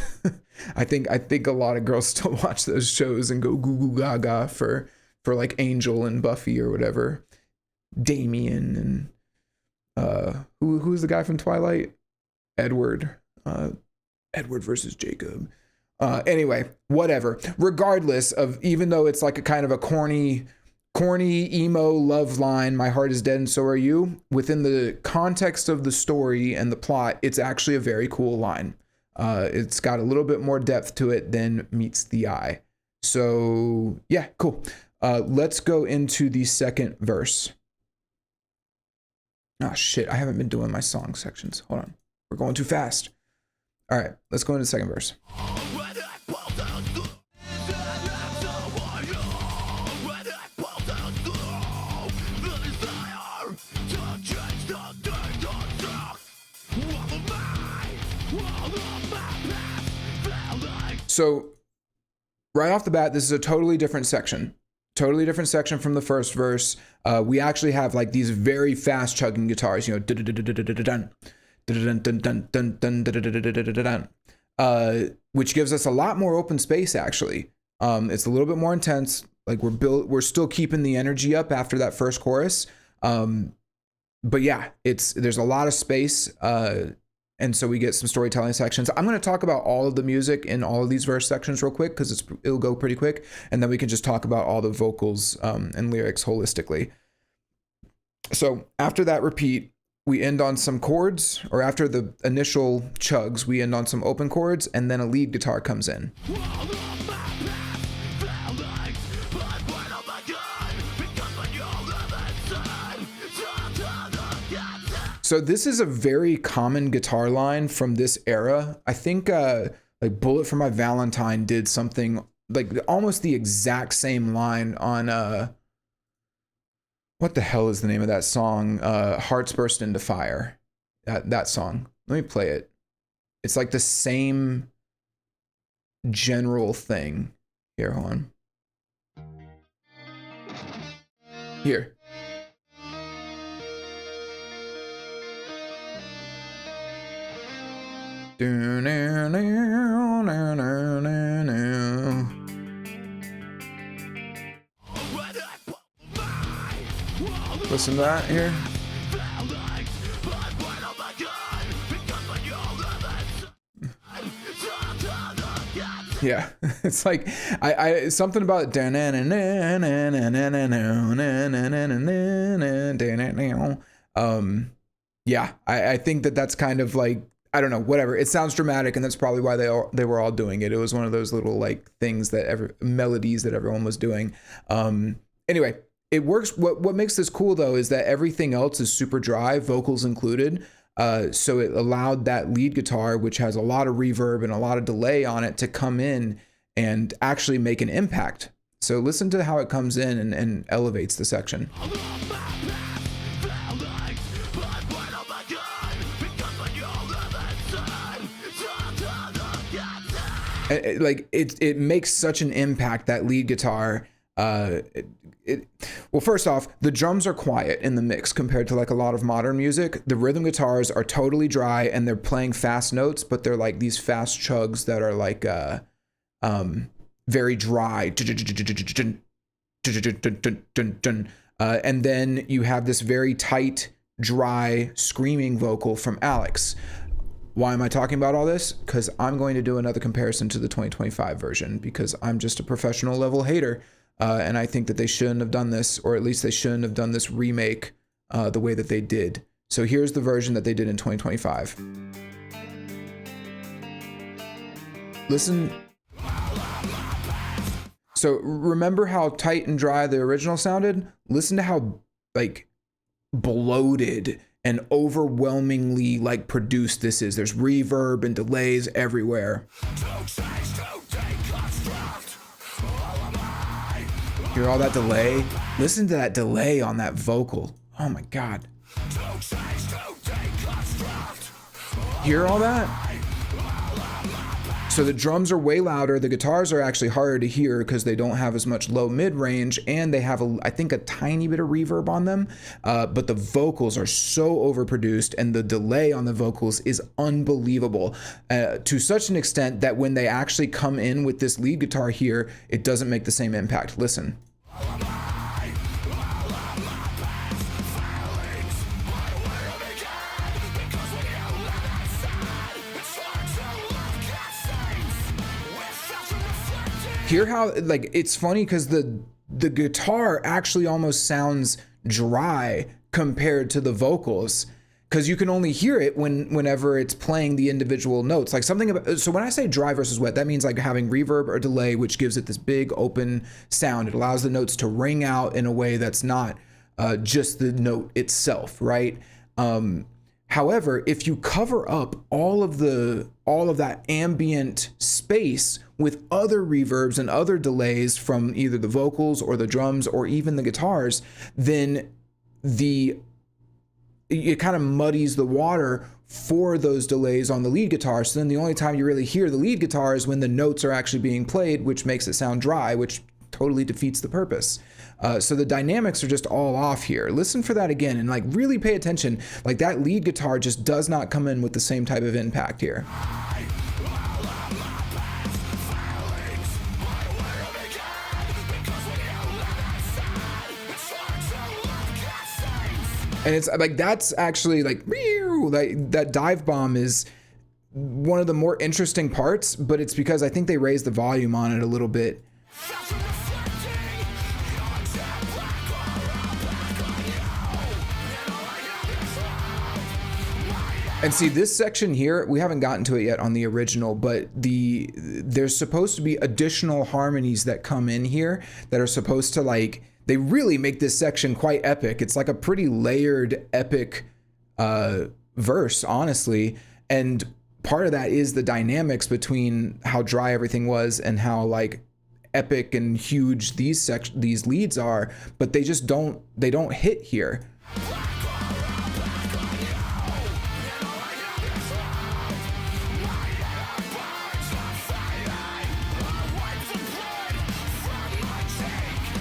I think a lot of girls still watch those shows and go goo goo gaga for like Angel and Buffy or whatever. Damien and who's the guy from Twilight? Edward versus Jacob. Anyway, whatever. Regardless of, even though it's like a kind of a corny emo love line, my heart is dead and so are you, within the context of the story and the plot, it's actually a very cool line. It's got a little bit more depth to it than meets the eye. So yeah, cool. Let's go into the second verse. Oh shit, I haven't been doing my song sections. Hold on. We're going too fast. All right, let's go into the second verse. So right off the bat, this is a totally different section from the first verse. We actually have like these very fast chugging guitars, which gives us a lot more open space actually. It's a little bit more intense. Like we're still keeping the energy up after that first chorus. But yeah, there's a lot of space. And so we get some storytelling sections. I'm going to talk about all of the music in all of these verse sections real quick because it'll go pretty quick. And then we can just talk about all the vocals and lyrics holistically. So after that repeat, we end on some chords, or after the initial chugs, we end on some open chords, and then a lead guitar comes in. So this is a very common guitar line from this era. I think like Bullet for My Valentine did something like almost the exact same line on what the hell is the name of that song? Hearts Burst Into Fire. That song. Let me play it. It's like the same general thing. Here, hold on. Here. Listen to that here. Yeah, it's like I something about yeah, I think that's kind of like, I don't know, whatever. It sounds dramatic, and that's probably why they were all doing it. It was one of those little like things melodies that everyone was doing. Anyway, it works. What makes this cool though is that everything else is super dry, vocals included. So it allowed that lead guitar, which has a lot of reverb and a lot of delay on it, to come in and actually make an impact. So listen to how it comes in and elevates the section. Like it makes such an impact, that lead guitar. Well, first off, the drums are quiet in the mix compared to like a lot of modern music. The rhythm guitars are totally dry and they're playing fast notes, but they're like these fast chugs that are like very dry. And then you have this very tight, dry screaming vocal from Alex. Why am I talking about all this? Because I'm going to do another comparison to the 2025 version, because I'm just a professional level hater. And I think that they shouldn't have done this, or at least they shouldn't have done this remake the way that they did. So here's the version that they did in 2025. Listen. So remember how tight and dry the original sounded? Listen to how like bloated and overwhelmingly like produced this is. There's reverb and delays everywhere. Hear all that delay? Listen to that delay on that vocal. Oh my God. Hear all that? So the drums are way louder. The guitars are actually harder to hear because they don't have as much low mid range, and they have I think a tiny bit of reverb on them. But the vocals are so overproduced, and the delay on the vocals is unbelievable to such an extent that when they actually come in with this lead guitar here, it doesn't make the same impact. Listen. Hear how like it's funny because the guitar actually almost sounds dry compared to the vocals, because you can only hear it whenever it's playing the individual notes. Like something about, so when I say dry versus wet, that means like having reverb or delay, which gives it this big open sound. It allows the notes to ring out in a way that's not just the note itself, right? However, if you cover up all of that ambient space with other reverbs and other delays from either the vocals or the drums or even the guitars, then it kind of muddies the water for those delays on the lead guitar. So then the only time you really hear the lead guitar is when the notes are actually being played, which makes it sound dry, which totally defeats the purpose. So the dynamics are just all off here. Listen for that again and like really pay attention. Like that lead guitar just does not come in with the same type of impact here. And it's like, that's actually like that dive bomb is one of the more interesting parts, but it's because I think they raised the volume on it a little bit. And see, this section here, we haven't gotten to it yet on the original, but there's supposed to be additional harmonies that come in here that are supposed to like, they really make this section quite epic. It's like a pretty layered, epic verse, honestly. And part of that is the dynamics between how dry everything was and how like epic and huge these leads are, but they just don't hit here.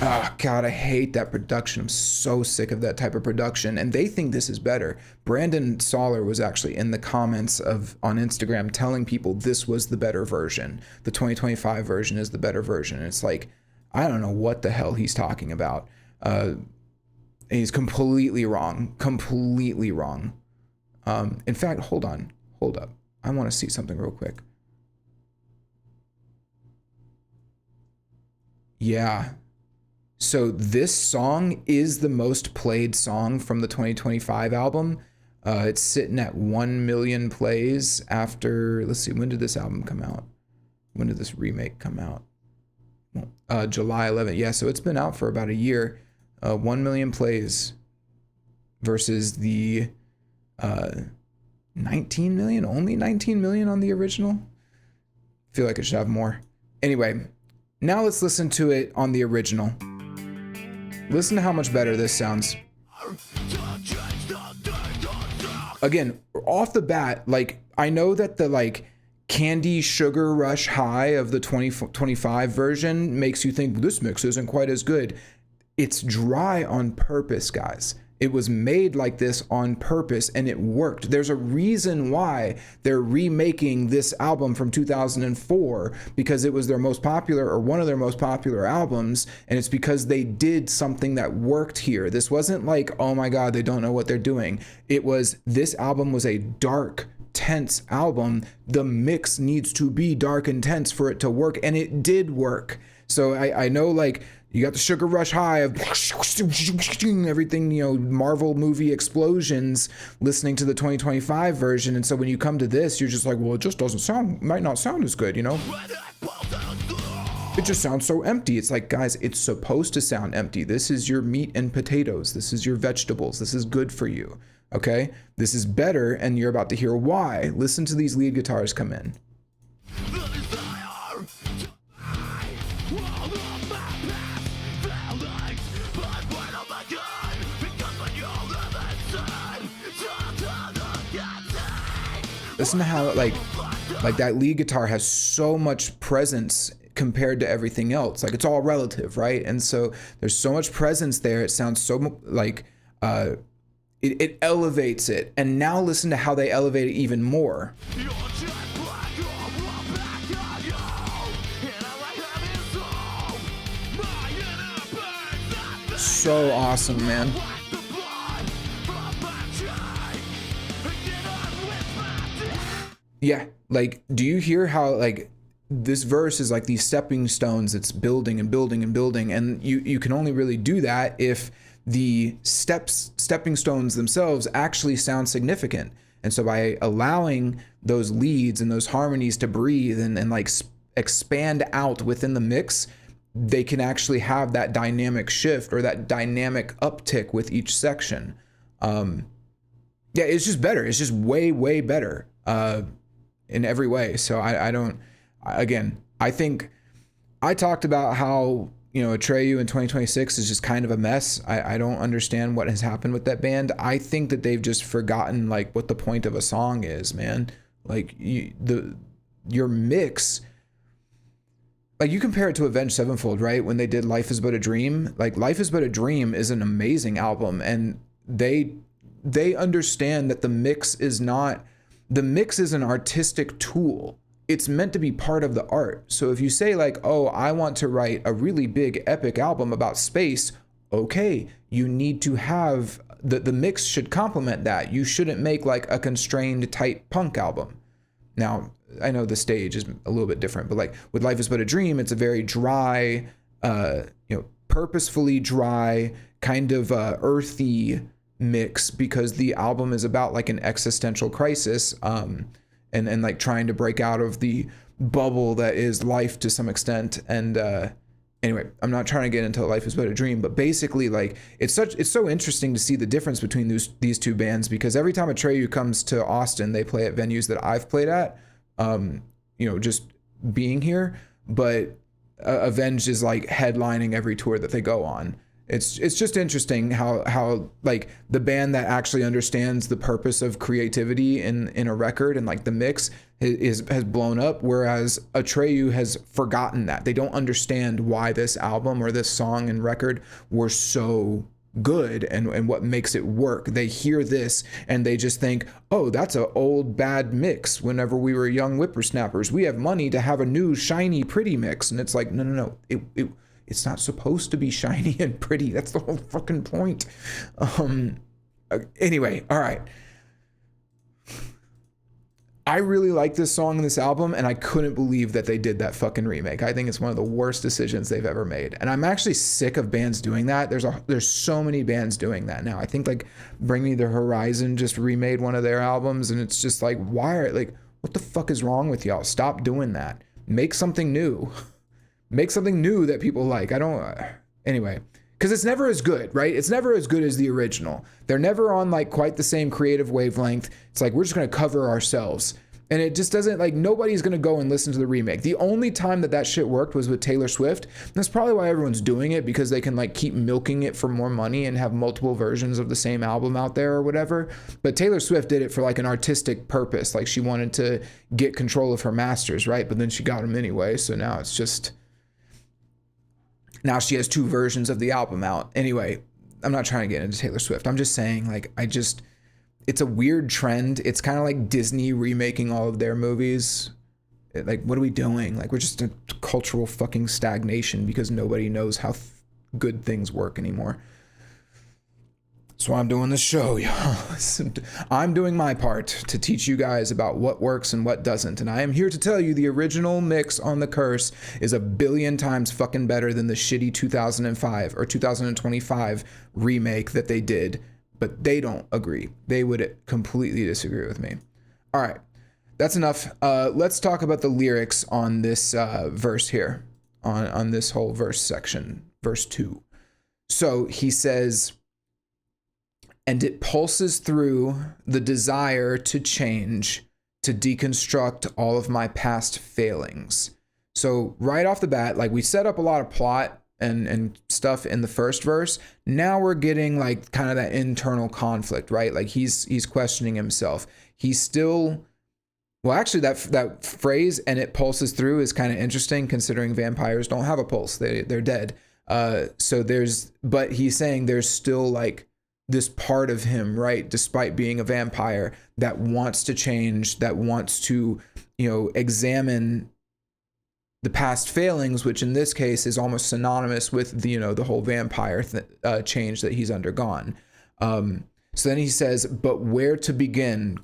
Oh God, I hate that production. I'm so sick of that type of production. And they think this is better. Brandon Soller was actually in the comments on Instagram telling people this was the better version. The 2025 version is the better version. And it's like, I don't know what the hell he's talking about. He's completely wrong. Completely wrong. In fact, hold up. I want to see something real quick. Yeah. So this song is the most played song from the 2025 album. It's sitting at 1 million plays after, let's see, when did this album come out? When did this remake come out? July 11th. Yeah, so it's been out for about a year. 1 million plays versus the 19 million, only 19 million on the original. I feel like it should have more. Anyway, now let's listen to it on the original. Listen to how much better this sounds. Again, off the bat, like, I know that the like candy sugar rush high of the 2025 version makes you think this mix isn't quite as good. It's dry on purpose, guys. It was made like this on purpose and it worked. There's a reason why they're remaking this album from 2004, because it was their most popular, or one of their most popular albums, and it's because they did something that worked here. This wasn't like, oh my God, they don't know what they're doing. It was, this album was a dark, tense album. The mix needs to be dark and tense for it to work, and it did work. So I know, like, you got the sugar rush high of everything, you know, Marvel movie explosions, listening to the 2025 version. And so when you come to this, you're just like, well, it just doesn't sound, might not sound as good, you know? It just sounds so empty. It's like, guys, it's supposed to sound empty. This is your meat and potatoes. This is your vegetables. This is good for you. Okay? This is better, and you're about to hear why. Listen to these lead guitars come in. Listen to how like that lead guitar has so much presence compared to everything else. Like, it's all relative, right? And so there's so much presence there. It sounds so like it elevates it. And now listen to how they elevate it even more. So awesome, man. Yeah, like, do you hear how, like, this verse is like these stepping stones that's building and building and building, and you can only really do that if the stepping stones themselves actually sound significant. And so by allowing those leads and those harmonies to breathe and like expand out within the mix, they can actually have that dynamic shift or that dynamic uptick with each section. Yeah, it's just better. It's just way better. In every way. So I think I talked about how, you know, Atreyu in 2026 is just kind of a mess. I don't understand what has happened with that band. I think that they've just forgotten like what the point of a song is, man. Like, your mix, like, you compare it to Avenged Sevenfold, right? When they did Life Is But a Dream, like, Life Is But a Dream is an amazing album, and they understand that the mix is an artistic tool. It's meant to be part of the art. So if you say like, oh, I want to write a really big epic album about space, okay, you need to have, the mix should complement that. You shouldn't make like a constrained tight punk album. Now, I know the stage is a little bit different, but like with Life Is But a Dream, it's a very dry, purposefully dry, kind of earthy mix, because the album is about like an existential crisis, and like trying to break out of the bubble that is life to some extent. And anyway, I'm not trying to get into Life Is But a Dream, but basically, like, it's so interesting to see the difference between these two bands, because every time Atreyu comes to Austin, they play at venues that I've played at, just being here, but Avenged is like headlining every tour that they go on. It's just interesting how like the band that actually understands the purpose of creativity in a record and like the mix has blown up, whereas Atreyu has forgotten that. They don't understand why this album or this song and record were so good and what makes it work. They hear this and they just think, oh, that's an old bad mix. Whenever we were young whippersnappers, we have money to have a new shiny pretty mix. And it's like, no. It's not supposed to be shiny and pretty. That's the whole fucking point. Anyway, all right. I really like this song and this album, and I couldn't believe that they did that fucking remake. I think it's one of the worst decisions they've ever made. And I'm actually sick of bands doing that. There's so many bands doing that now. I think like Bring Me the Horizon just remade one of their albums, and it's just like, what the fuck is wrong with y'all? Stop doing that. Make something new. Make something new that people like. Anyway, because it's never as good, right? It's never as good as the original. They're never on like quite the same creative wavelength. It's like, we're just going to cover ourselves. And it just doesn't, like, nobody's going to go and listen to the remake. The only time that shit worked was with Taylor Swift. And that's probably why everyone's doing it, because they can like keep milking it for more money and have multiple versions of the same album out there or whatever. But Taylor Swift did it for like an artistic purpose. Like, she wanted to get control of her masters, right? But then she got them anyway. So now it's just, now she has 2 versions of the album out. Anyway, I'm not trying to get into Taylor Swift. I'm just saying, like, it's a weird trend. It's kind of like Disney remaking all of their movies. Like, what are we doing? Like, we're just in cultural fucking stagnation because nobody knows how good things work anymore. That's why I'm doing this show. I'm doing my part to teach you guys about what works and what doesn't. And I am here to tell you the original mix on The Curse is 1,000,000,000 times fucking better than the shitty 2005 or 2025 remake that they did. But they don't agree. They would completely disagree with me. All right, that's enough. Let's talk about the lyrics on this verse here, on this whole verse section, verse 2. So he says, and it pulses through the desire to change, to deconstruct all of my past failings. So right off the bat, like, we set up a lot of plot and stuff in the first verse. Now we're getting like kind of that internal conflict, right? Like, he's questioning himself. He's still, well, actually that phrase, and it pulses through, is kind of interesting considering vampires don't have a pulse. They're dead. But he's saying there's still like this part of him, right? Despite being a vampire, that wants to change, that wants to, examine the past failings, which in this case is almost synonymous with the whole vampire change that he's undergone. So then he says, but where to begin, ?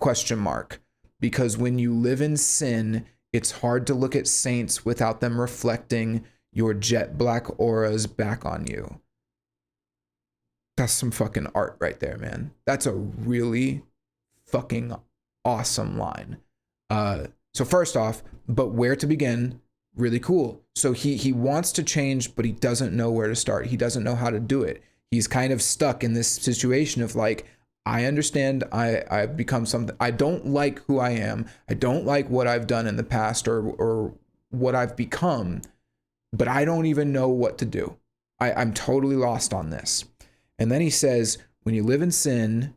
Because when you live in sin, it's hard to look at saints without them reflecting your jet black auras back on you. That's some fucking art right there, man. That's a really fucking awesome line. So first off, but where to begin? Really cool. So he wants to change, but he doesn't know where to start. He doesn't know how to do it. He's kind of stuck in this situation of like, I understand I've become something. I don't like who I am. I don't like what I've done in the past or what I've become, but I don't even know what to do. I'm totally lost on this. And then he says, when you live in sin,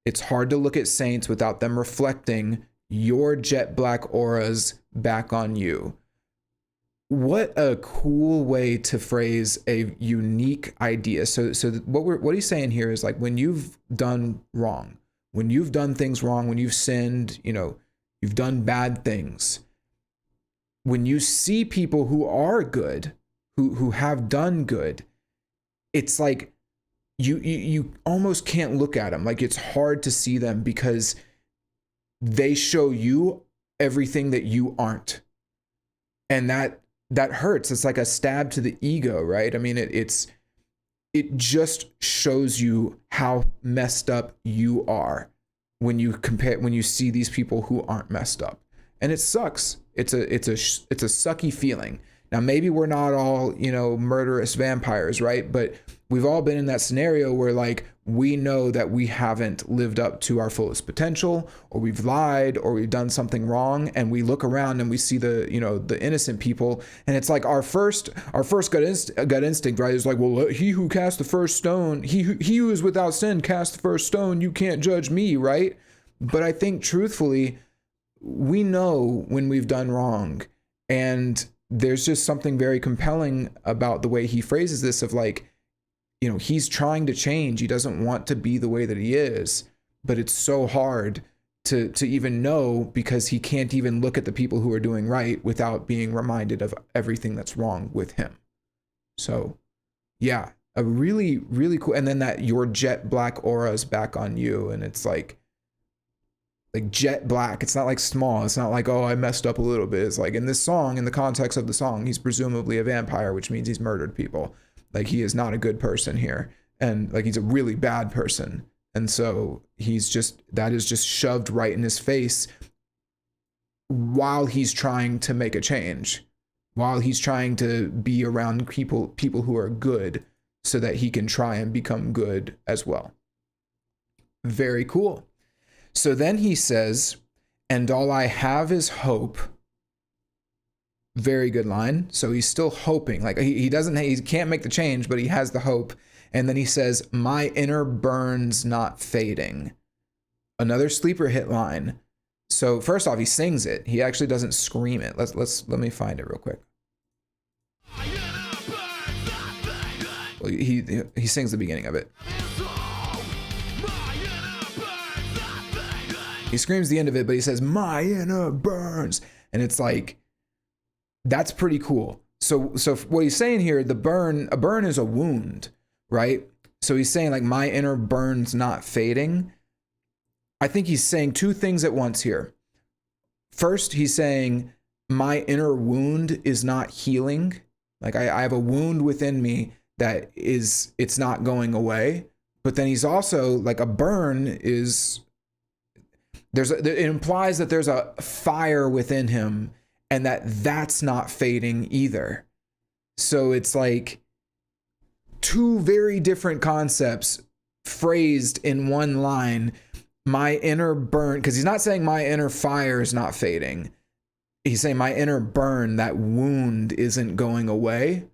it's hard to look at saints without them reflecting your jet black auras back on you. What a cool way to phrase a unique idea. So what he's saying here is like, when you've done wrong, when you've done things wrong, when you've sinned, you've done bad things. When you see people who are good, who have done good, it's like you almost can't look at them. Like, it's hard to see them because they show you everything that you aren't. And that hurts. It's like a stab to the ego, right? I mean, it just shows you how messed up you are when you see these people who aren't messed up. And it sucks. It's a sucky feeling. Now, maybe we're not all, murderous vampires, right? But we've all been in that scenario where like, we know that we haven't lived up to our fullest potential, or we've lied, or we've done something wrong, and we look around and we see the innocent people, and it's like our first gut instinct, right, is like, well, he who cast the first stone, he who is without sin cast the first stone. You can't judge me, right? But I think truthfully, we know when we've done wrong, and there's just something very compelling about the way he phrases this of like, he's trying to change. He doesn't want to be the way that he is, but it's so hard to even know, because he can't even look at the people who are doing right without being reminded of everything that's wrong with him. So yeah, a really, really cool. And then that your jet black aura is back on you. And it's like jet black. It's not like small. It's not like, oh, I messed up a little bit. It's like in this song, in the context of the song, he's presumably a vampire, which means he's murdered people. Like, he is not a good person here. And like, he's a really bad person. And so that is just shoved right in his face while he's trying to make a change, while he's trying to be around people who are good. so that he can try and become good as well. Very cool. So then he says, and all I have is hope. Very good line. So he's still hoping. Like he can't make the change, but he has the hope. And then he says, my inner burns not fading. Another sleeper hit line. So first off, he sings it. He actually doesn't scream it. Let me find it real quick. Well, he sings the beginning of it. He screams the end of it, but he says, my inner burns. And it's like, that's pretty cool. So what he's saying here, a burn is a wound, right? So he's saying like, my inner burns not fading. I think he's saying two things at once here. First, he's saying my inner wound is not healing. Like I have a wound within me that it's not going away. But then he's also like, a burn is, it implies that there's a fire within him and that's not fading either. So it's like two very different concepts phrased in one line. My inner burn, because he's not saying my inner fire is not fading. He's saying my inner burn, that wound isn't going away.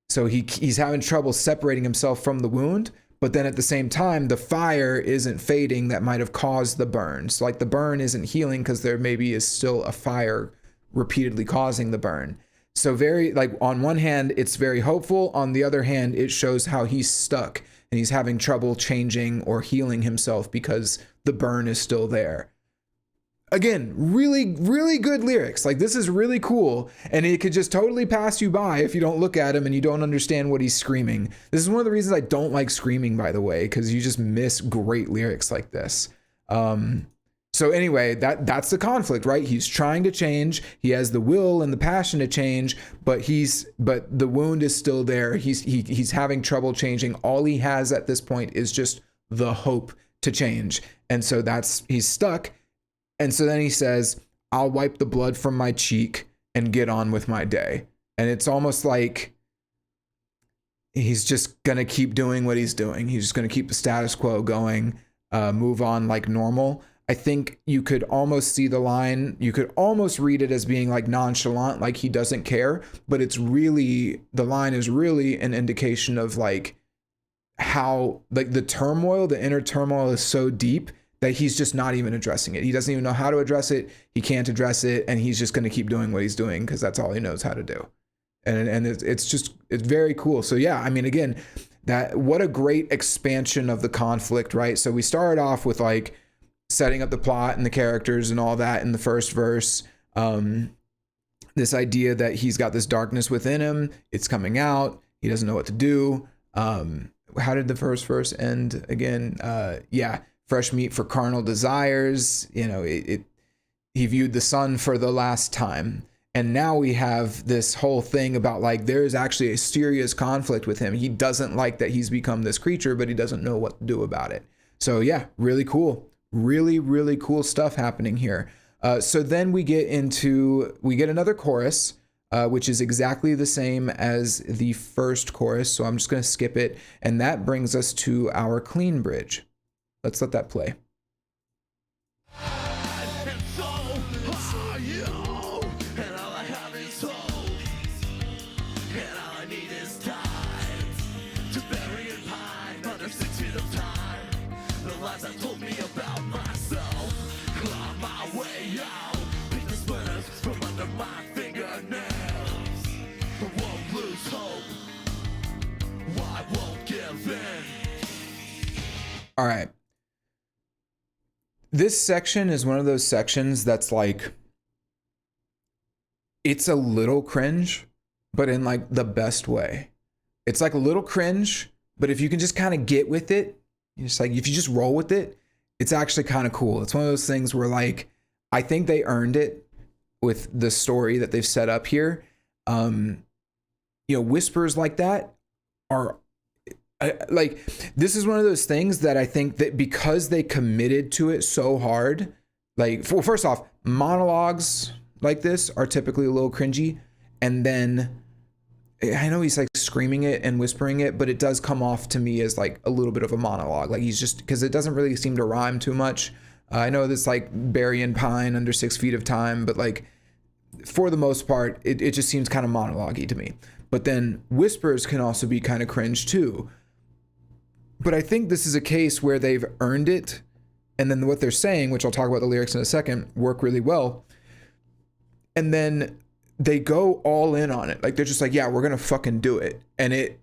So he's having trouble separating himself from the wound, but then at the same time, the fire isn't fading that might have caused the burn. So like the burn isn't healing because there maybe is still a fire repeatedly causing the burn. So very, like, on one hand, it's very hopeful. On the other hand, it shows how he's stuck and he's having trouble changing or healing himself because the burn is still there. Again, really, really good lyrics. Like, this is really cool. And it could just totally pass you by if you don't look at him and you don't understand what he's screaming. This is one of the reasons I don't like screaming, by the way, because you just miss great lyrics like this. So anyway, that's the conflict, right? He's trying to change. He has the will and the passion to change, but the wound is still there. He's having trouble changing. All he has at this point is just the hope to change. And so he's stuck. And so then he says, I'll wipe the blood from my cheek and get on with my day. And it's almost like he's just going to keep doing what he's doing. He's just going to keep the status quo going, move on like normal. I think you could almost see the line. You could almost read it as being like nonchalant, like he doesn't care. But the line is really an indication of like how like the inner turmoil is so deep that he's just not even addressing it. He doesn't even know how to address it. He can't address it. And he's just going to keep doing what he's doing because that's all he knows how to do. And it's very cool. So yeah, I mean, again, what a great expansion of the conflict, right? So we started off with like setting up the plot and the characters and all that in the first verse. This idea that he's got this darkness within him. It's coming out. He doesn't know what to do. How did the first verse end again? Fresh meat for carnal desires. You know, he viewed the sun for the last time. And now we have this whole thing about like, there is actually a serious conflict with him. He doesn't like that he's become this creature, but he doesn't know what to do about it. So yeah, really cool. Really, really cool stuff happening here. So then we get another chorus, which is exactly the same as the first chorus. So I'm just going to skip it. And that brings us to our clean bridge. Let's let that play. All right. This section is one of those sections that's like, it's a little cringe, but in like the best way. It's like a little cringe, but if you can just kind of get with it, it's like, if you just roll with it, it's actually kind of cool. It's one of those things where like, I think they earned it with the story that they've set up here. Whispers like that are like, this is one of those things that I think that because they committed to it so hard, like, first off, monologues like this are typically a little cringy. And then I know he's like screaming it and whispering it, but it does come off to me as like a little bit of a monologue. Like he's just, because it doesn't really seem to rhyme too much. I know this like Berry and Pine under 6 feet of time, but like for the most part, it just seems kind of monologue-y to me. But then whispers can also be kind of cringe too. But I think this is a case where they've earned it. And then what they're saying, which I'll talk about the lyrics in a second, work really well. And then they go all in on it. Like they're just like, yeah, we're going to fucking do it. And it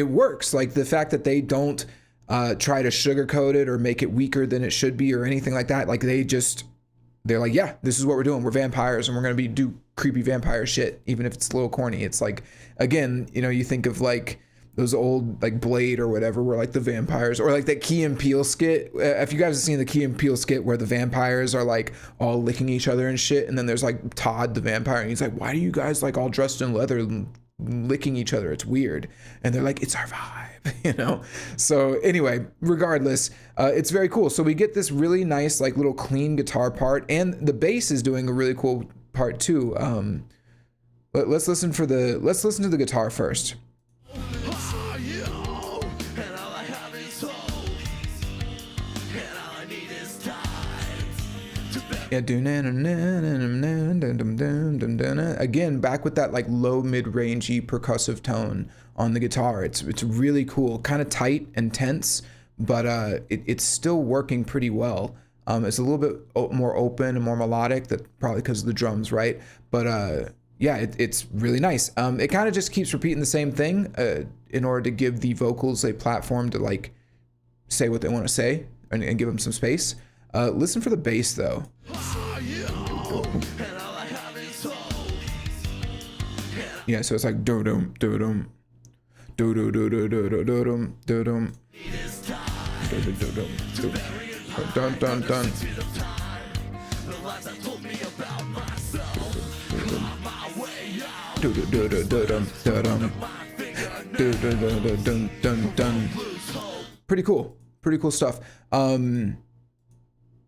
works. Like the fact that they don't try to sugarcoat it or make it weaker than it should be or anything like that. Like they're like, yeah, this is what we're doing. We're vampires and we're going to do creepy vampire shit, even if it's a little corny. It's like, again, you know, you think of like those old like Blade or whatever, where like the vampires, or like that Key and Peele skit. If you guys have seen the Key and Peele skit where the vampires are like all licking each other and shit. And then there's like Todd, the vampire, and he's like, why are you guys like all dressed in leather licking each other? It's weird. And they're like, it's our vibe, you know? So anyway, regardless, it's very cool. So we get this really nice, like little clean guitar part, and the bass is doing a really cool part too. Let's listen to the guitar first. Yeah, again, back with that like low mid-rangey percussive tone on the guitar. It's really cool, kind of tight and tense, but it's still working pretty well. It's a little bit more open and more melodic, that probably because of the drums, right? But yeah, it's really nice. It kind of just keeps repeating the same thing in order to give the vocals a platform to like say what they want to say and give them some space. Listen for the bass though. Yeah, so it's like do dum do dum do do do do do do do dum do dum dun dun dun. Do do do do do dum do dum do do do do dun dun dun. Pretty cool stuff.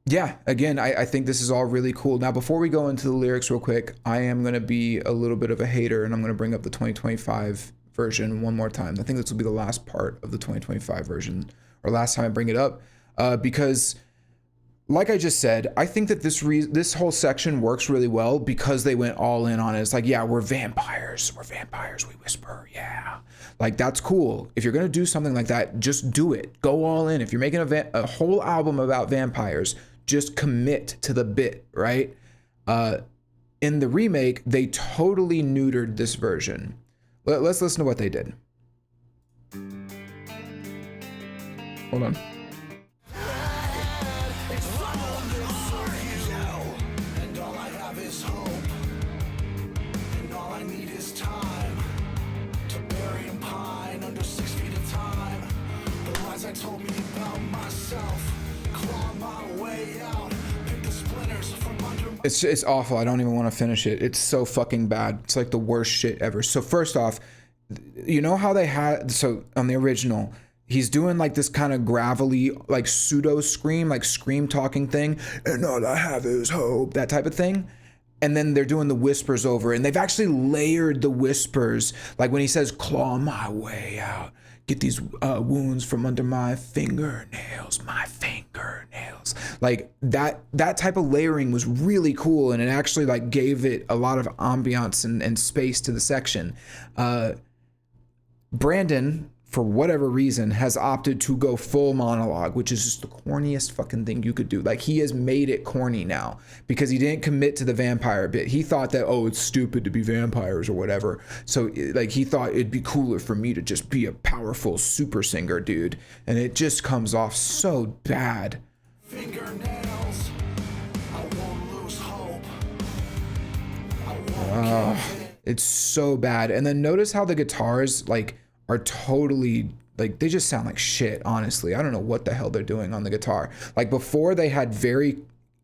Yeah, again, I think this is all really cool. Now, before we go into the lyrics real quick, I am going to be a little bit of a hater, and I'm going to bring up the 2025 version one more time. I think this will be the last part of the 2025 version, or last time I bring it up, because like I just said, I think that this whole section works really well because they went all in on it. It's like, yeah, we're vampires, we whisper, yeah. Like, that's cool. If you're going to do something like that, just do it. Go all in. If you're making a whole album about vampires, just commit to the bit, right? In the remake, they totally neutered this version. Let's listen to what they did. Hold on. Told me about myself, claw my way out, pick the splinters from under. It's awful. I don't even want to finish it. It's so fucking bad. It's like the worst shit ever. So first off, you know how they had, so on the original, he's doing like this kind of gravelly, like pseudo scream, like scream talking thing, and all I have is hope, that type of thing. And then they're doing the whispers over, and they've actually layered the whispers. Like when he says, claw my way out, get these wounds from under my fingernails. Like that type of layering was really cool, and it actually like gave it a lot of ambiance and space to the section. Brandon, for whatever reason, has opted to go full monologue, which is just the corniest fucking thing you could do. Like, he has made it corny now because he didn't commit to the vampire bit. He thought that, oh, it's stupid to be vampires or whatever. So like, he thought it'd be cooler for me to just be a powerful super singer dude. And it just comes off so bad. Fingernails, I won't lose hope. It's so bad. And then notice how the guitars like are totally like, they just sound like shit, honestly. I don't know what the hell they're doing on the guitar. Like before, they had very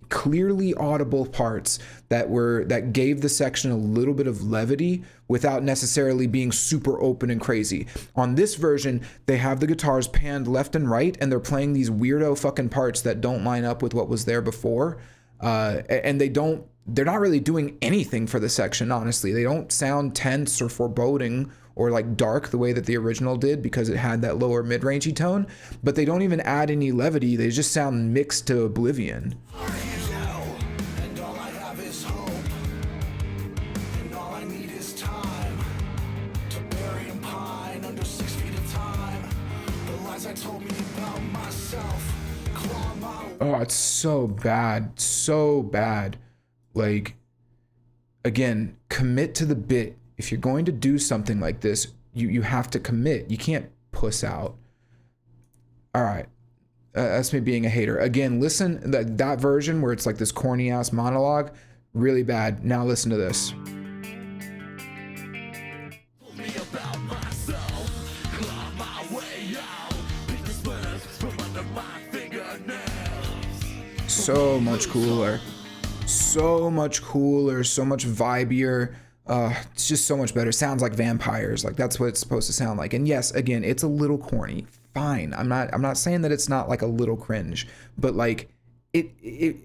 clearly audible parts that gave the section a little bit of levity without necessarily being super open and crazy. On this version, they have the guitars panned left and right, and they're playing these weirdo fucking parts that don't line up with what was there before. And they don't they're not really doing anything for the section, honestly. They don't sound tense or foreboding or like dark the way that the original did, because it had that lower mid-rangey tone, but they don't even add any levity. They just sound mixed to oblivion. And all I have is hope, and all I need is time to bury and pine under 6 feet of time. The lies I told me about myself, claw my Oh, it's so bad. So bad. Like, again, commit to the bit. If you're going to do something like this, you have to commit. You can't puss out. All right. That's me being a hater. Again, listen, that version where it's like this corny ass monologue, really bad. Now listen to this. me about myself, claw my way out, pick the splinters from under my fingernails. So much cooler. So much cooler. So much vibier. It's just so much better. Sounds like vampires. Like, that's what it's supposed to sound like. And yes, again, it's a little corny. Fine. I'm not saying that it's not like a little cringe, but like it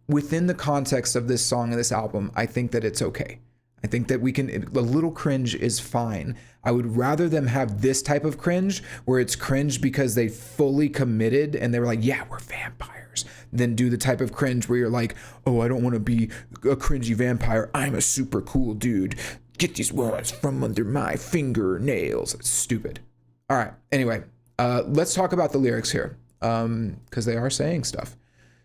within the context of this song and this album, I think that it's okay. I think that a little cringe is fine. I would rather them have this type of cringe where it's cringe because they fully committed and they were like, yeah, we're vampires, than do the type of cringe where you're like, oh, I don't want to be a cringy vampire. I'm a super cool dude. Get these words from under my fingernails. It's stupid. All right. Anyway, let's talk about the lyrics here, because they are saying stuff.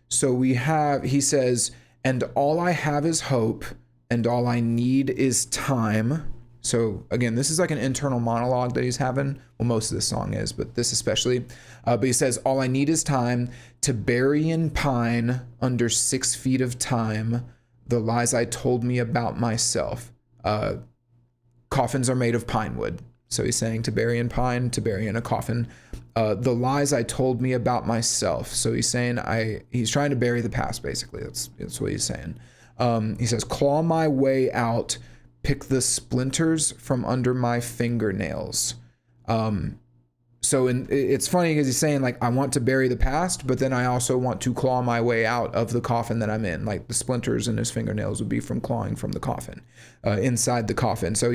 So he says, and all I have is hope, and all I need is time. So again, this is like an internal monologue that he's having. Well, most of this song is, but this especially. But he says, all I need is time to bury in pine under 6 feet of time the lies I told me about myself. Coffins are made of pine wood. So he's saying to bury in pine, to bury in a coffin. The lies I told me about myself. So he's saying he's trying to bury the past, basically. That's what he's saying. He says, claw my way out, pick the splinters from under my fingernails. So it's funny because he's saying, like, I want to bury the past, but then I also want to claw my way out of the coffin that I'm in. Like, the splinters in his fingernails would be from clawing from the coffin, inside the coffin. So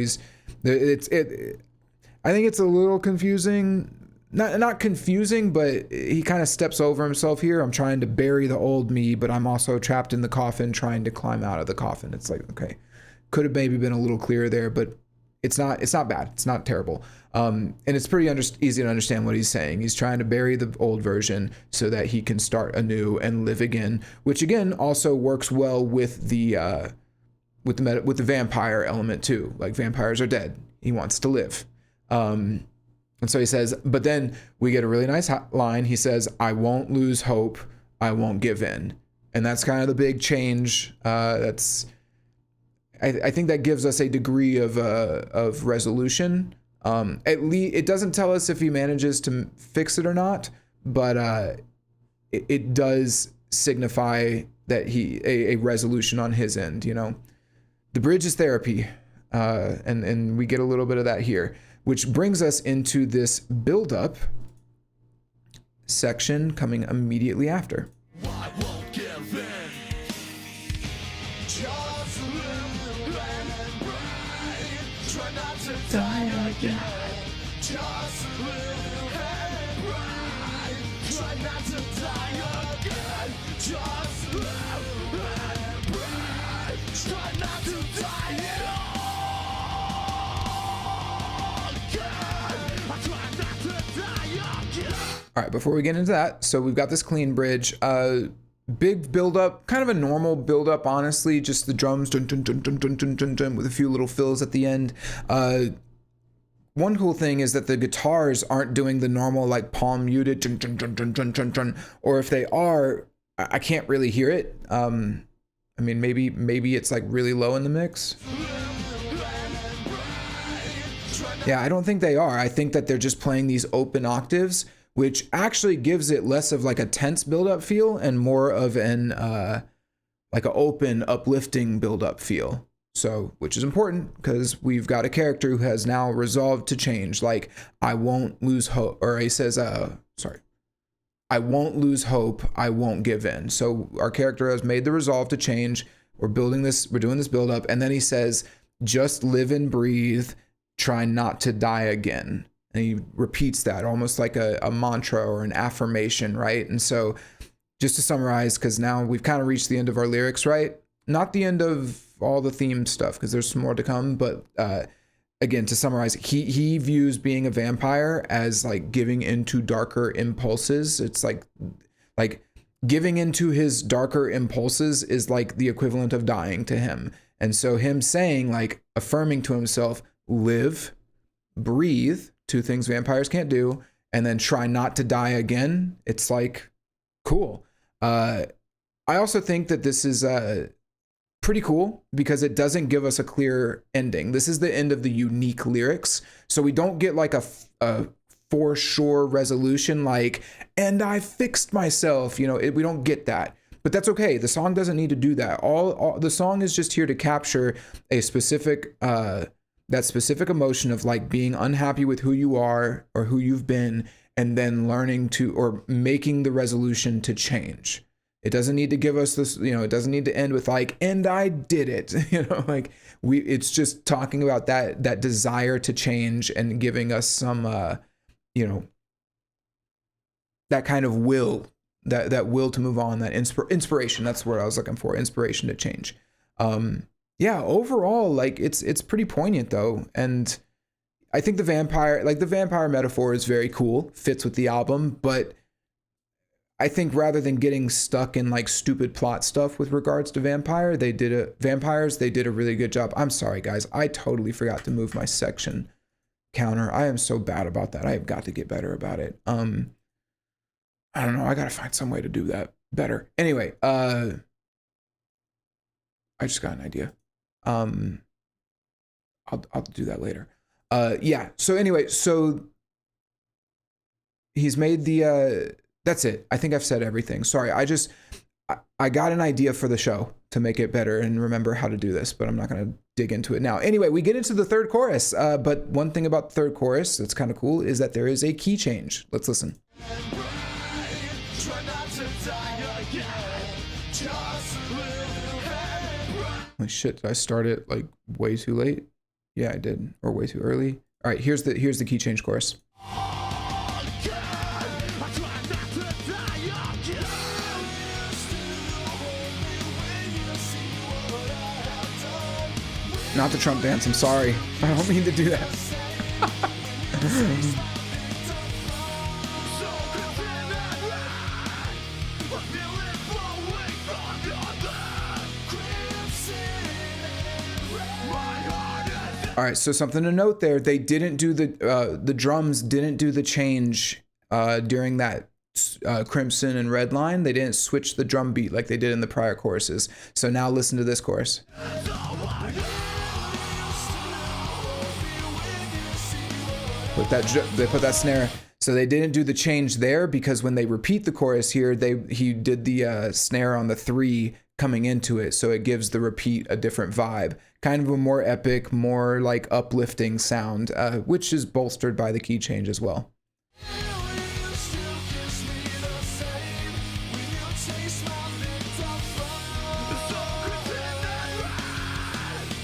I think it's a little confusing. Not confusing, but he kind of steps over himself here. I'm trying to bury the old me, but I'm also trapped in the coffin trying to climb out of the coffin. It's like, okay, could have maybe been a little clearer there, but it's not bad. It's not terrible. And it's pretty easy to understand what he's saying. He's trying to bury the old version so that he can start anew and live again, which again also works well with the vampire element too. Like, vampires are dead. He wants to live. And so he says, but then we get a really nice line. He says, I won't lose hope. I won't give in. And that's kind of the big change. I think that gives us a degree of resolution. At least it doesn't tell us if he manages to fix it or not, but it does signify that a resolution on his end. You know, the bridge is therapy, and we get a little bit of that here, which brings us into this buildup section coming immediately after. I won't give in. Just live and breathe. Try not to die again. Just live and breathe. Try not to die again. Just live and breathe. Try not to die again. I try not to die again. All right, before we get into that, so we've got this clean bridge, big build-up, kind of a normal build-up, honestly, just the drums, dun, dun, dun, dun, dun, dun, dun, dun, with a few little fills at the end. One cool thing is that the guitars aren't doing the normal, like, palm muted, dun, dun, dun, dun, dun, dun, dun, or if they are, I can't really hear it. I mean, maybe it's like really low in the mix. Yeah, I don't think they are. I think that they're just playing these open octaves, which actually gives it less of like a tense build-up feel and more of an like an open, uplifting build-up feel. So, which is important because we've got a character who has now resolved to change. Like, I won't lose hope, or he says, I won't lose hope. I won't give in. So our character has made the resolve to change. we're doing this build up, and then he says, just live and breathe, try not to die again. And he repeats that almost like a mantra or an affirmation, right? And so just to summarize, because now we've kind of reached the end of our lyrics, right? Not the end of all the theme stuff, because there's some more to come, but again, to summarize, he views being a vampire as like giving into darker impulses. It's like giving into his darker impulses is like the equivalent of dying to him. And so him saying, like, affirming to himself, live, breathe, two things vampires can't do, and then try not to die again. It's like, cool. I also think that this is pretty cool because it doesn't give us a clear ending. This is the end of the unique lyrics. So we don't get like a for sure resolution, like, and I fixed myself, we don't get that, but that's okay. The song doesn't need to do that. All the song is just here to capture a specific, that specific emotion of like being unhappy with who you are or who you've been, and then learning to, or making the resolution to change. It doesn't need to give us this, it doesn't need to end with like, and I did it, it's just talking about that desire to change and giving us some, that kind of will, that will to move on, that inspiration. That's what I was looking for. Inspiration to change. Overall, like it's pretty poignant though. And I think the vampire metaphor is very cool, fits with the album, but I think rather than getting stuck in like stupid plot stuff with regards to vampires, they did a really good job. I'm sorry guys, I totally forgot to move my section counter. I am so bad about that. I have got to get better about it. I don't know. I got to find some way to do that better. Anyway, I just got an idea. I'll do that later. So anyway, so he's made the, that's it. I think I've said everything. Sorry. I got an idea for the show to make it better and remember how to do this, but I'm not going to dig into it now. Anyway, we get into the third chorus. But one thing about the third chorus that's kind of cool is that there is a key change. Let's listen. Holy shit, did I start it like way too late? Yeah, I did. Or way too early. All right, here's the key change chorus. Not the Trump dance, I'm sorry. I don't mean to do that. All right, so something to note there. They didn't do the drums didn't do the change during that Crimson and Red line. They didn't switch the drum beat like they did in the prior choruses. So now listen to this chorus. They put that snare. So they didn't do the change there because when they repeat the chorus here, he did the snare on the 3 coming into it. So it gives the repeat a different vibe, kind of a more epic, more like uplifting sound, which is bolstered by the key change as well.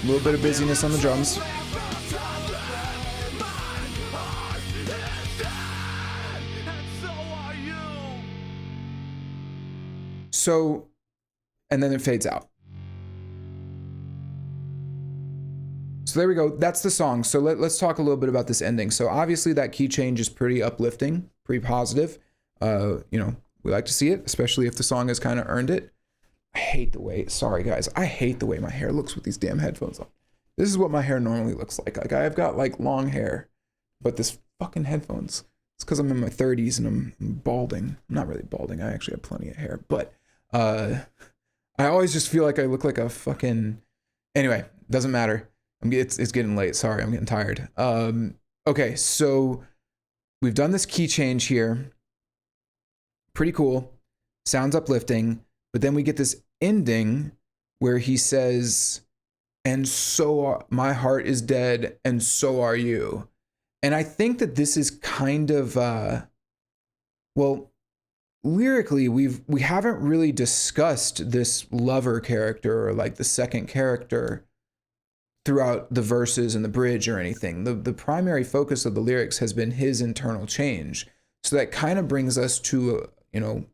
A little bit of busyness on the drums. So, and then it fades out. So there we go. That's the song. So let's talk a little bit about this ending. So obviously that key change is pretty uplifting, pretty positive. We like to see it, especially if the song has kind of earned it. I hate the way my hair looks with these damn headphones on. This is what my hair normally looks like. Like I've got like long hair, but this fucking headphones, it's because I'm in my 30s and I'm balding. I'm not really balding. I actually have plenty of hair, but I always just feel like I look like a fucking, anyway, doesn't matter. It's getting late. Sorry, I'm getting tired. Okay, so we've done this key change here. Pretty cool. Sounds uplifting. But then we get this ending where he says, and so my heart is dead, and so are you. And I think that this is kind of, lyrically, we haven't really discussed this lover character or like the second character throughout the verses and the bridge or anything. The primary focus of the lyrics has been his internal change. So that kind of brings us to, you know,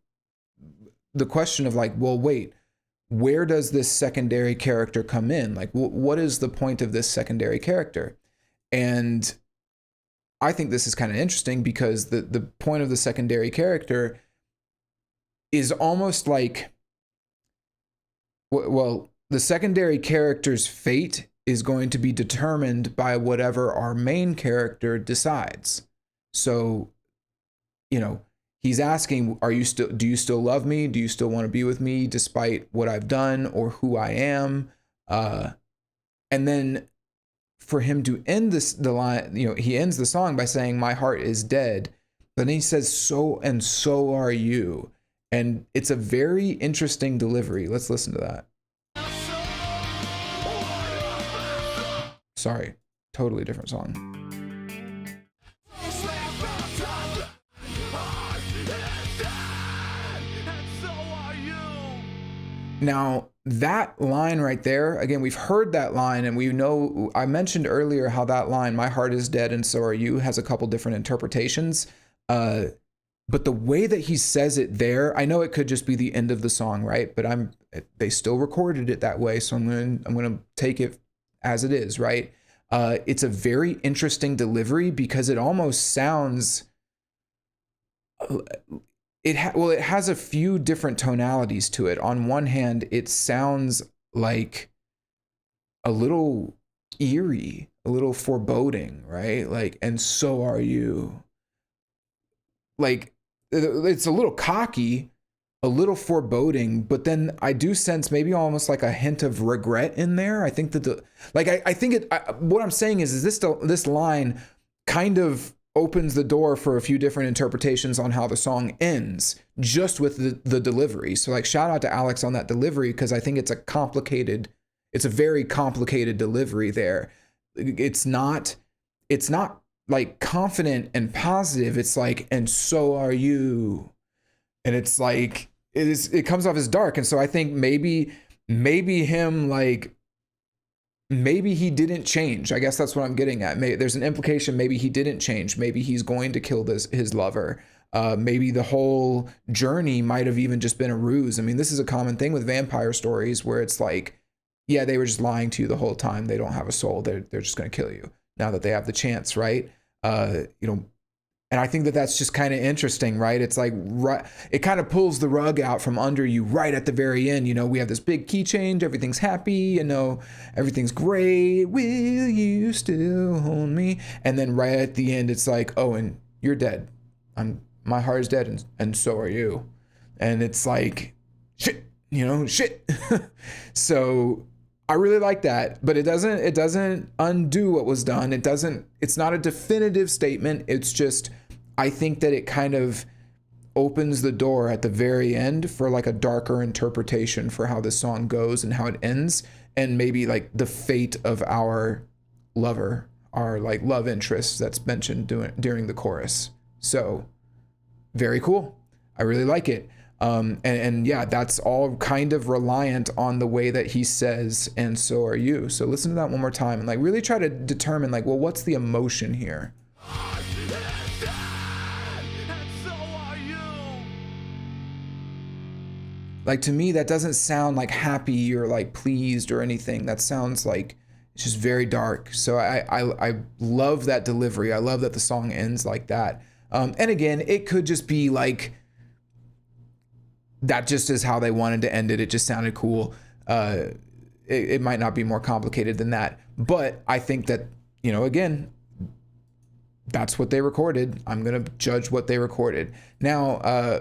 the question of like, well, wait, where does this secondary character come in? Like, what is the point of this secondary character? And I think this is kind of interesting because the point of the secondary character is almost like, well, the secondary character's fate is going to be determined by whatever our main character decides. So, you know, he's asking, do you still love me? Do you still want to be with me despite what I've done or who I am? And then for him to end the line, you know, he ends the song by saying, my heart is dead. But then he says, so are you. And it's a very interesting delivery. Let's listen to that. Sorry, totally different song. Now, that line right there, again, we've heard that line and we know, I mentioned earlier how that line, my heart is dead and so are you, has a couple different interpretations. But the way that he says it there, I know it could just be the end of the song, right? But they still recorded it that way, so I'm gonna take it as it is, right? It's a very interesting delivery because it almost sounds, it has a few different tonalities to it. On one hand, it sounds like a little eerie, a little foreboding, right? Like, and so are you. Like, it's a little cocky, a little foreboding, but then I do sense maybe almost like a hint of regret in there. I think that what I'm saying is this line kind of opens the door for a few different interpretations on how the song ends just with the delivery. So like, shout out to Alex on that delivery, because I think it's a very complicated delivery there. It's not like confident and positive. It's like, and so are you. And it's like, it comes off as dark. And so I think maybe him, like, maybe he didn't change. I guess that's what I'm getting at. There's an implication. Maybe he didn't change. Maybe he's going to kill his lover. Maybe the whole journey might have even just been a ruse. I mean, this is a common thing with vampire stories where it's like, yeah, they were just lying to you the whole time. They don't have a soul. They're just going to kill you now that they have the chance, right? You know, and I think that that's just kind of interesting, right? It's like, right, it kind of pulls the rug out from under you right at the very end. You know, we have this big key change. Everything's happy, you know, everything's great. Will you still hold me? And then right at the end, it's like, oh, and you're dead. My heart is dead, and so are you. And it's like, shit, you know, shit. So I really like that, but it doesn't undo what was done. It's not a definitive statement. It's just, I think that it kind of opens the door at the very end for like a darker interpretation for how this song goes and how it ends, and maybe like the fate of our lover, our like love interest that's mentioned during the chorus. So very cool. I really like it. And yeah, that's all kind of reliant on the way that he says, and so are you. So listen to that one more time and like really try to determine like, well, what's the emotion here? Like, to me, that doesn't sound like happy or like pleased or anything. That sounds like it's just very dark. So I love that delivery. I love that the song ends like that. And again, it could just be like, that just is how they wanted to end it. It just sounded cool. It might not be more complicated than that. But I think that, you know, again, that's what they recorded. I'm going to judge what they recorded. Now,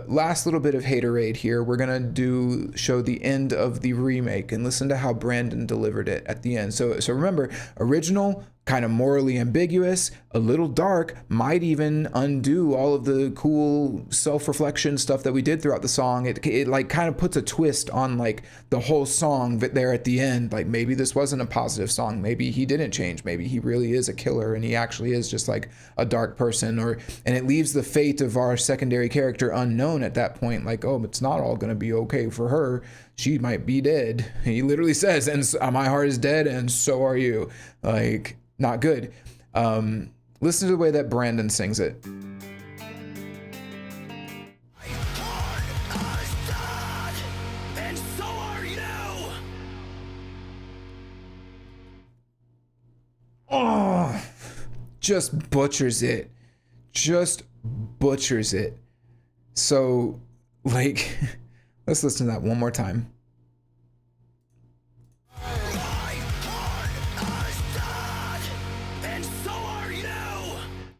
last little bit of haterade here. We're going to show the end of the remake and listen to how Brandon delivered it at the end. So remember, original kind of morally ambiguous, a little dark, might even undo all of the cool self-reflection stuff that we did throughout the song. It like kind of puts a twist on like the whole song there at the end. Like maybe this wasn't a positive song. Maybe he didn't change. Maybe he really is a killer and he actually is just like a dark person. And it leaves the fate of our secondary character unknown at that point. Like, oh, it's not all gonna be okay for her. She might be dead. He literally says, and my heart is dead and so are you. Like, not good. Listen to the way that Brandon sings it. And so are you. Oh, just butchers it. Just butchers it. So, like, let's listen to that one more time.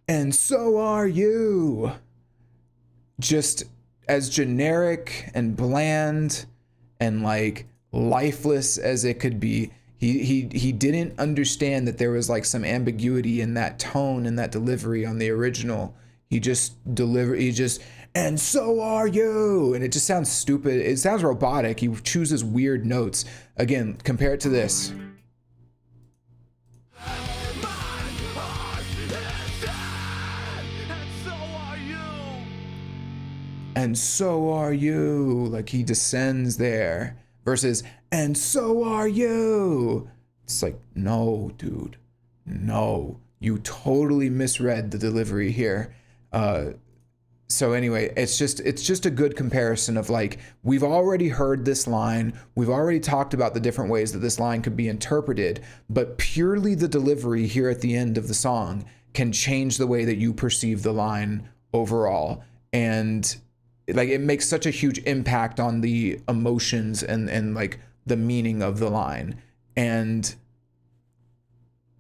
And so are you. Just as generic and bland and like lifeless as it could be. He didn't understand that there was like some ambiguity in that tone and that delivery on the original. He just, and so are you. And it just sounds stupid. It sounds robotic. He chooses weird notes. Again, compare it to this. And so are you. Like he descends there versus, and so are you. It's like, no, dude, no, you totally misread the delivery here. So anyway, it's just a good comparison of like, we've already heard this line. We've already talked about the different ways that this line could be interpreted, but purely the delivery here at the end of the song can change the way that you perceive the line overall. And like, it makes such a huge impact on the emotions and like the meaning of the line. And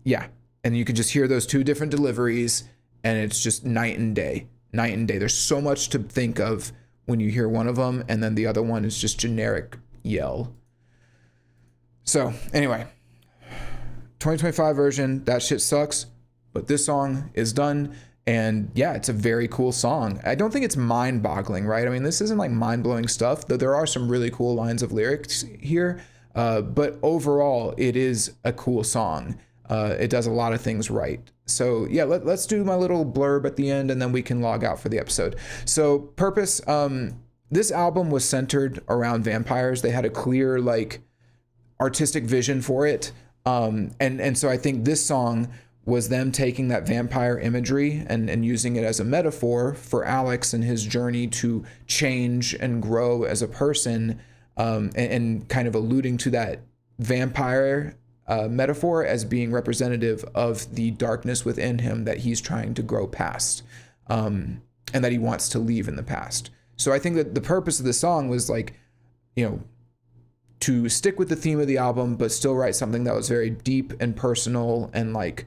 yeah, and you can just hear those two different deliveries and it's just night and day. There's so much to think of when you hear one of them, and then the other one is just generic yell. So anyway, 2025 version, that shit sucks, but this song is done. And yeah, it's a very cool song. I don't think it's mind-boggling, right? I mean, this isn't like mind-blowing stuff, though there are some really cool lines of lyrics here. But overall, it is a cool song. It does a lot of things right. So yeah, let's do my little blurb at the end and then we can log out for the episode. So purpose, this album was centered around vampires. They had a clear like artistic vision for it. And so I think this song was them taking that vampire imagery and using it as a metaphor for Alex and his journey to change and grow as a person, and kind of alluding to that vampire metaphor as being representative of the darkness within him that he's trying to grow past, and that he wants to leave in the past. So I think that the purpose of the song was like, you know, to stick with the theme of the album, but still write something that was very deep and personal and like,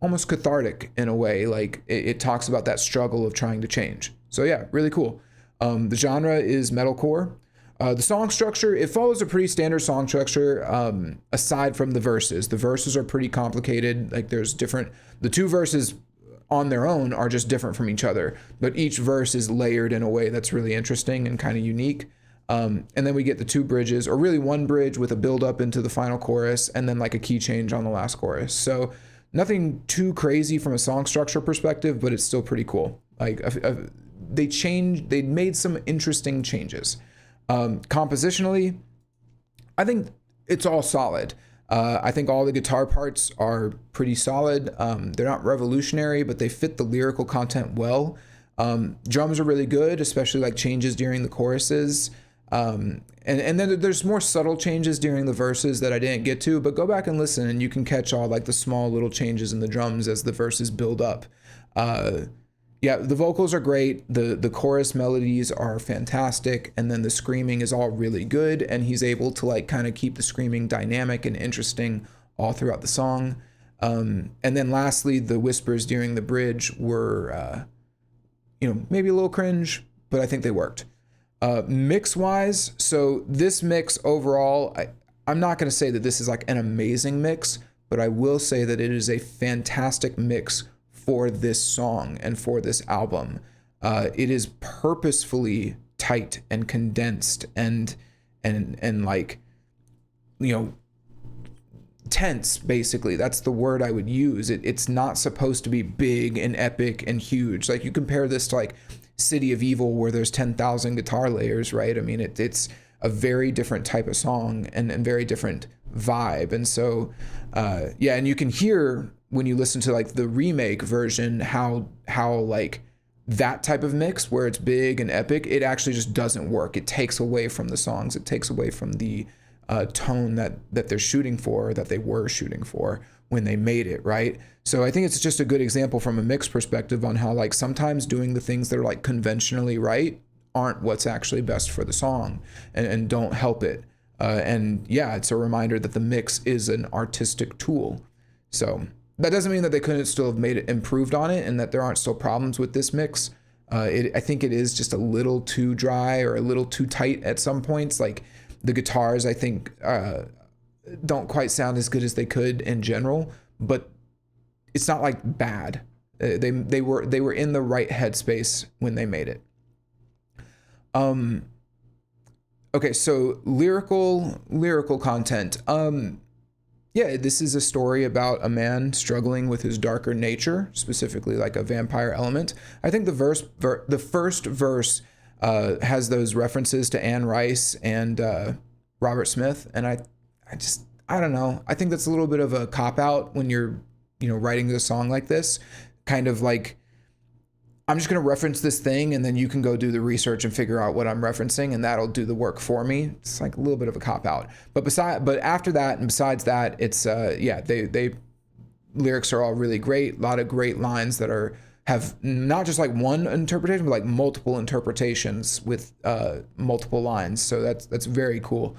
almost cathartic in a way. Like it talks about that struggle of trying to change. So yeah, really cool. The genre is metalcore. The song structure, it follows a pretty standard song structure, aside from the verses. The verses are pretty complicated. Like there's the two verses on their own are just different from each other, but each verse is layered in a way that's really interesting and kind of unique. And then we get the two bridges, or really one bridge with a build up into the final chorus, and then like a key change on the last chorus. So nothing too crazy from a song structure perspective, but it's still pretty cool. Like they made some interesting changes. Compositionally, I think it's all solid. I think all the guitar parts are pretty solid. They're not revolutionary, but they fit the lyrical content well. Drums are really good, especially like changes during the choruses. And then there's more subtle changes during the verses that I didn't get to, but go back and listen and you can catch all like the small little changes in the drums as the verses build up. Yeah, the vocals are great. The chorus melodies are fantastic. And then the screaming is all really good. And he's able to like kind of keep the screaming dynamic and interesting all throughout the song. And then lastly, the whispers during the bridge were, maybe a little cringe, but I think they worked. Mix wise, so this mix overall, I'm not going to say that this is like an amazing mix, but I will say that it is a fantastic mix for this song and for this album. It is purposefully tight and condensed and like, you know, tense, basically. That's the word I would use. It's not supposed to be big and epic and huge. Like, you compare this to like City of Evil, where there's 10,000 guitar layers, right? I mean, it's a very different type of song and very different vibe. And so, yeah, and you can hear when you listen to like the remake version, how like that type of mix where it's big and epic, it actually just doesn't work. It takes away from the songs. It takes away from the tone that they're shooting for, that they were shooting for when they made it, right? So I think it's just a good example from a mix perspective on how like sometimes doing the things that are like conventionally right aren't what's actually best for the song and don't help it. And yeah, it's a reminder that the mix is an artistic tool. So that doesn't mean that they couldn't still have made it, improved on it, and that there aren't still problems with this mix. I think it is just a little too dry or a little too tight at some points. Like the guitars, I think, don't quite sound as good as they could in general, but it's not like bad. They were in the right headspace when they made it. Okay, so lyrical content. Yeah, this is a story about a man struggling with his darker nature, specifically like a vampire element. I think the first verse has those references to Anne Rice and Robert Smith, and I don't know. I think that's a little bit of a cop out when you're, you know, writing a song like this. Kind of like, I'm just going to reference this thing and then you can go do the research and figure out what I'm referencing, and that'll do the work for me. It's like a little bit of a cop out. But after that, and besides that, it's yeah, they lyrics are all really great. A lot of great lines that have not just like one interpretation, but like multiple interpretations with multiple lines. So that's very cool.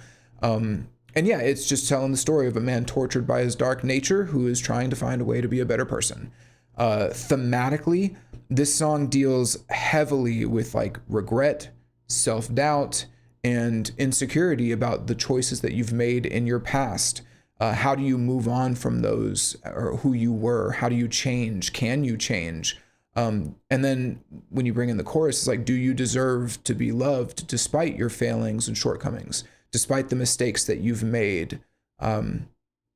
And yeah, it's just telling the story of a man tortured by his dark nature who is trying to find a way to be a better person. Thematically, this song deals heavily with like regret, self-doubt, and insecurity about the choices that you've made in your past. How do you move on from those, or who you were? How do you change? Can you change? And then when you bring in the chorus, it's like, do you deserve to be loved despite your failings and shortcomings, despite the mistakes that you've made? You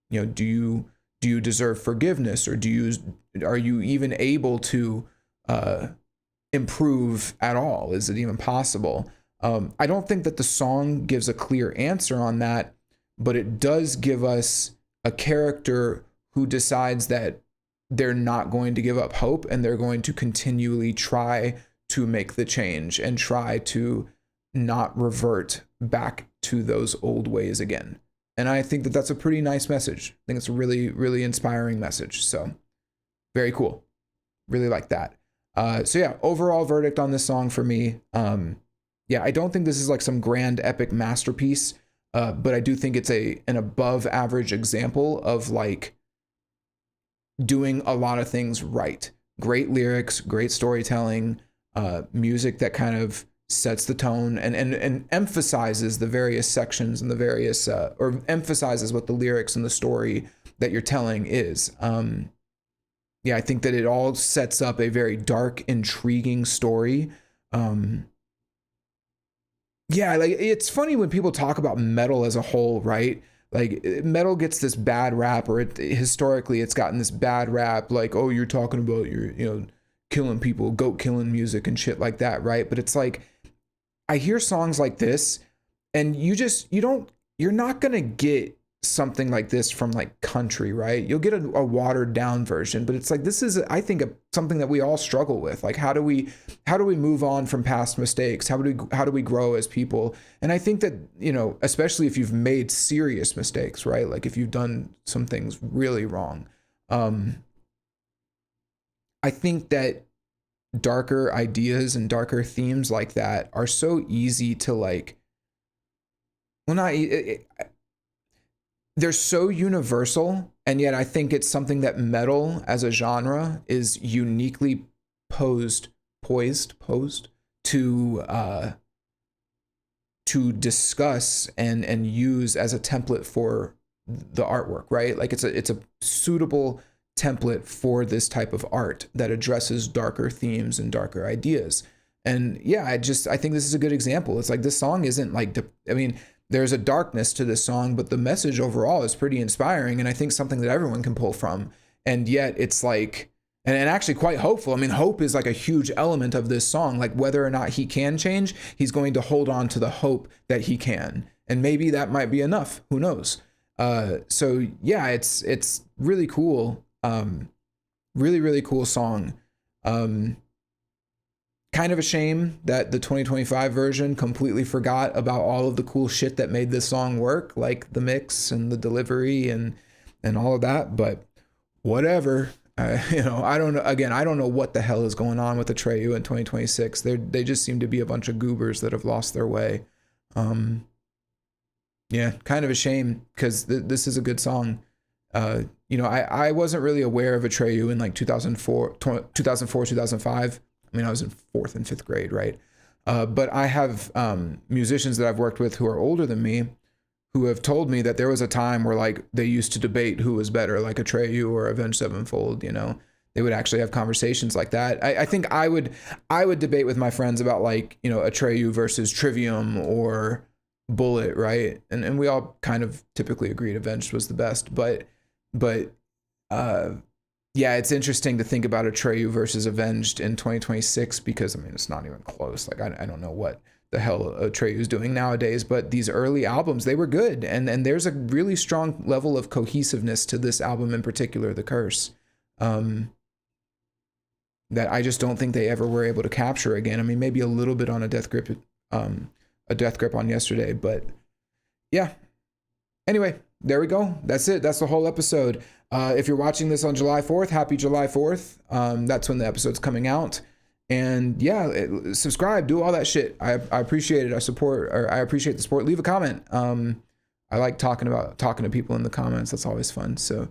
know, do you deserve forgiveness, or are you even able to improve at all? Is it even possible? I don't think that the song gives a clear answer on that, but it does give us a character who decides that they're not going to give up hope, and they're going to continually try to make the change and try to not revert back to those old ways again. And I think that that's a pretty nice message. I think it's a really, really inspiring message. So very cool. Really like that. So yeah, overall verdict on this song for me. Yeah, I don't think this is like some grand epic masterpiece, but I do think it's an above average example of like doing a lot of things right. Great lyrics, great storytelling, music that kind of sets the tone and emphasizes the various sections and the various, or emphasizes what the lyrics and the story that you're telling is. Yeah, I think that it all sets up a very dark, intriguing story. Yeah, like it's funny when people talk about metal as a whole, right? Like metal gets this bad rap, or historically it's gotten this bad rap, like, oh, you're talking about killing people, goat killing music and shit like that, right? But it's like, I hear songs like this, and you're not gonna get something like this from like country, right? You'll get a watered down version, but it's like, this is, I think, something that we all struggle with. Like, how do we move on from past mistakes? How do we grow as people? And I think that, especially if you've made serious mistakes, right? Like if you've done some things really wrong, I think that darker ideas and darker themes like that are so easy to like, well, not they're so universal, and yet I think it's something that metal as a genre is uniquely poised to discuss and use as a template for the artwork, right? Like it's a suitable template for this type of art that addresses darker themes and darker ideas. And yeah, I think this is a good example. It's like this song isn't like, I mean, there's a darkness to this song, but the message overall is pretty inspiring, and I think something that everyone can pull from. And yet it's like, and actually quite hopeful. I mean, hope is like a huge element of this song. Like whether or not he can change, he's going to hold on to the hope that he can. And maybe that might be enough. Who knows? So yeah, it's really cool. Really, really cool song. Kind of a shame that the 2025 version completely forgot about all of the cool shit that made this song work, like the mix and the delivery and all of that. But whatever. I don't know. Again, I don't know what the hell is going on with Atreyu in 2026. They just seem to be a bunch of goobers that have lost their way. Yeah, kind of a shame because this is a good song. I wasn't really aware of Atreyu in like 2004, 2005. I mean, I was in 4th and 5th grade, right? But I have musicians that I've worked with who are older than me who have told me that there was a time where like they used to debate who was better, like Atreyu or Avenged Sevenfold, They would actually have conversations like that. I think I would debate with my friends about like, Atreyu versus Trivium or Bullet, right? And we all kind of typically agreed Avenged was the best, but yeah, it's interesting to think about Atreyu versus Avenged in 2026 because I mean it's not even close. Like I don't know what the hell Atreyu's doing nowadays, but these early albums, they were good, and there's a really strong level of cohesiveness to this album in particular, The Curse, that I just don't think they ever were able to capture again. I mean, maybe a little bit on a Death Grip on Yesterday, but yeah. Anyway, there we go. That's it. That's the whole episode. If you're watching this on July 4th, happy July 4th. That's when the episode's coming out. And yeah, subscribe, do all that shit. I appreciate it. I appreciate the support. Leave a comment. I like talking to people in the comments. That's always fun. So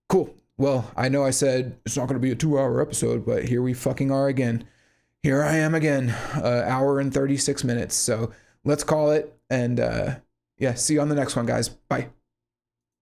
cool. Well, I know I said it's not going to be a 2-hour episode, but here we fucking are again. Here I am again, hour and 36 minutes. So let's call it. And yeah, see you on the next one, guys. Bye.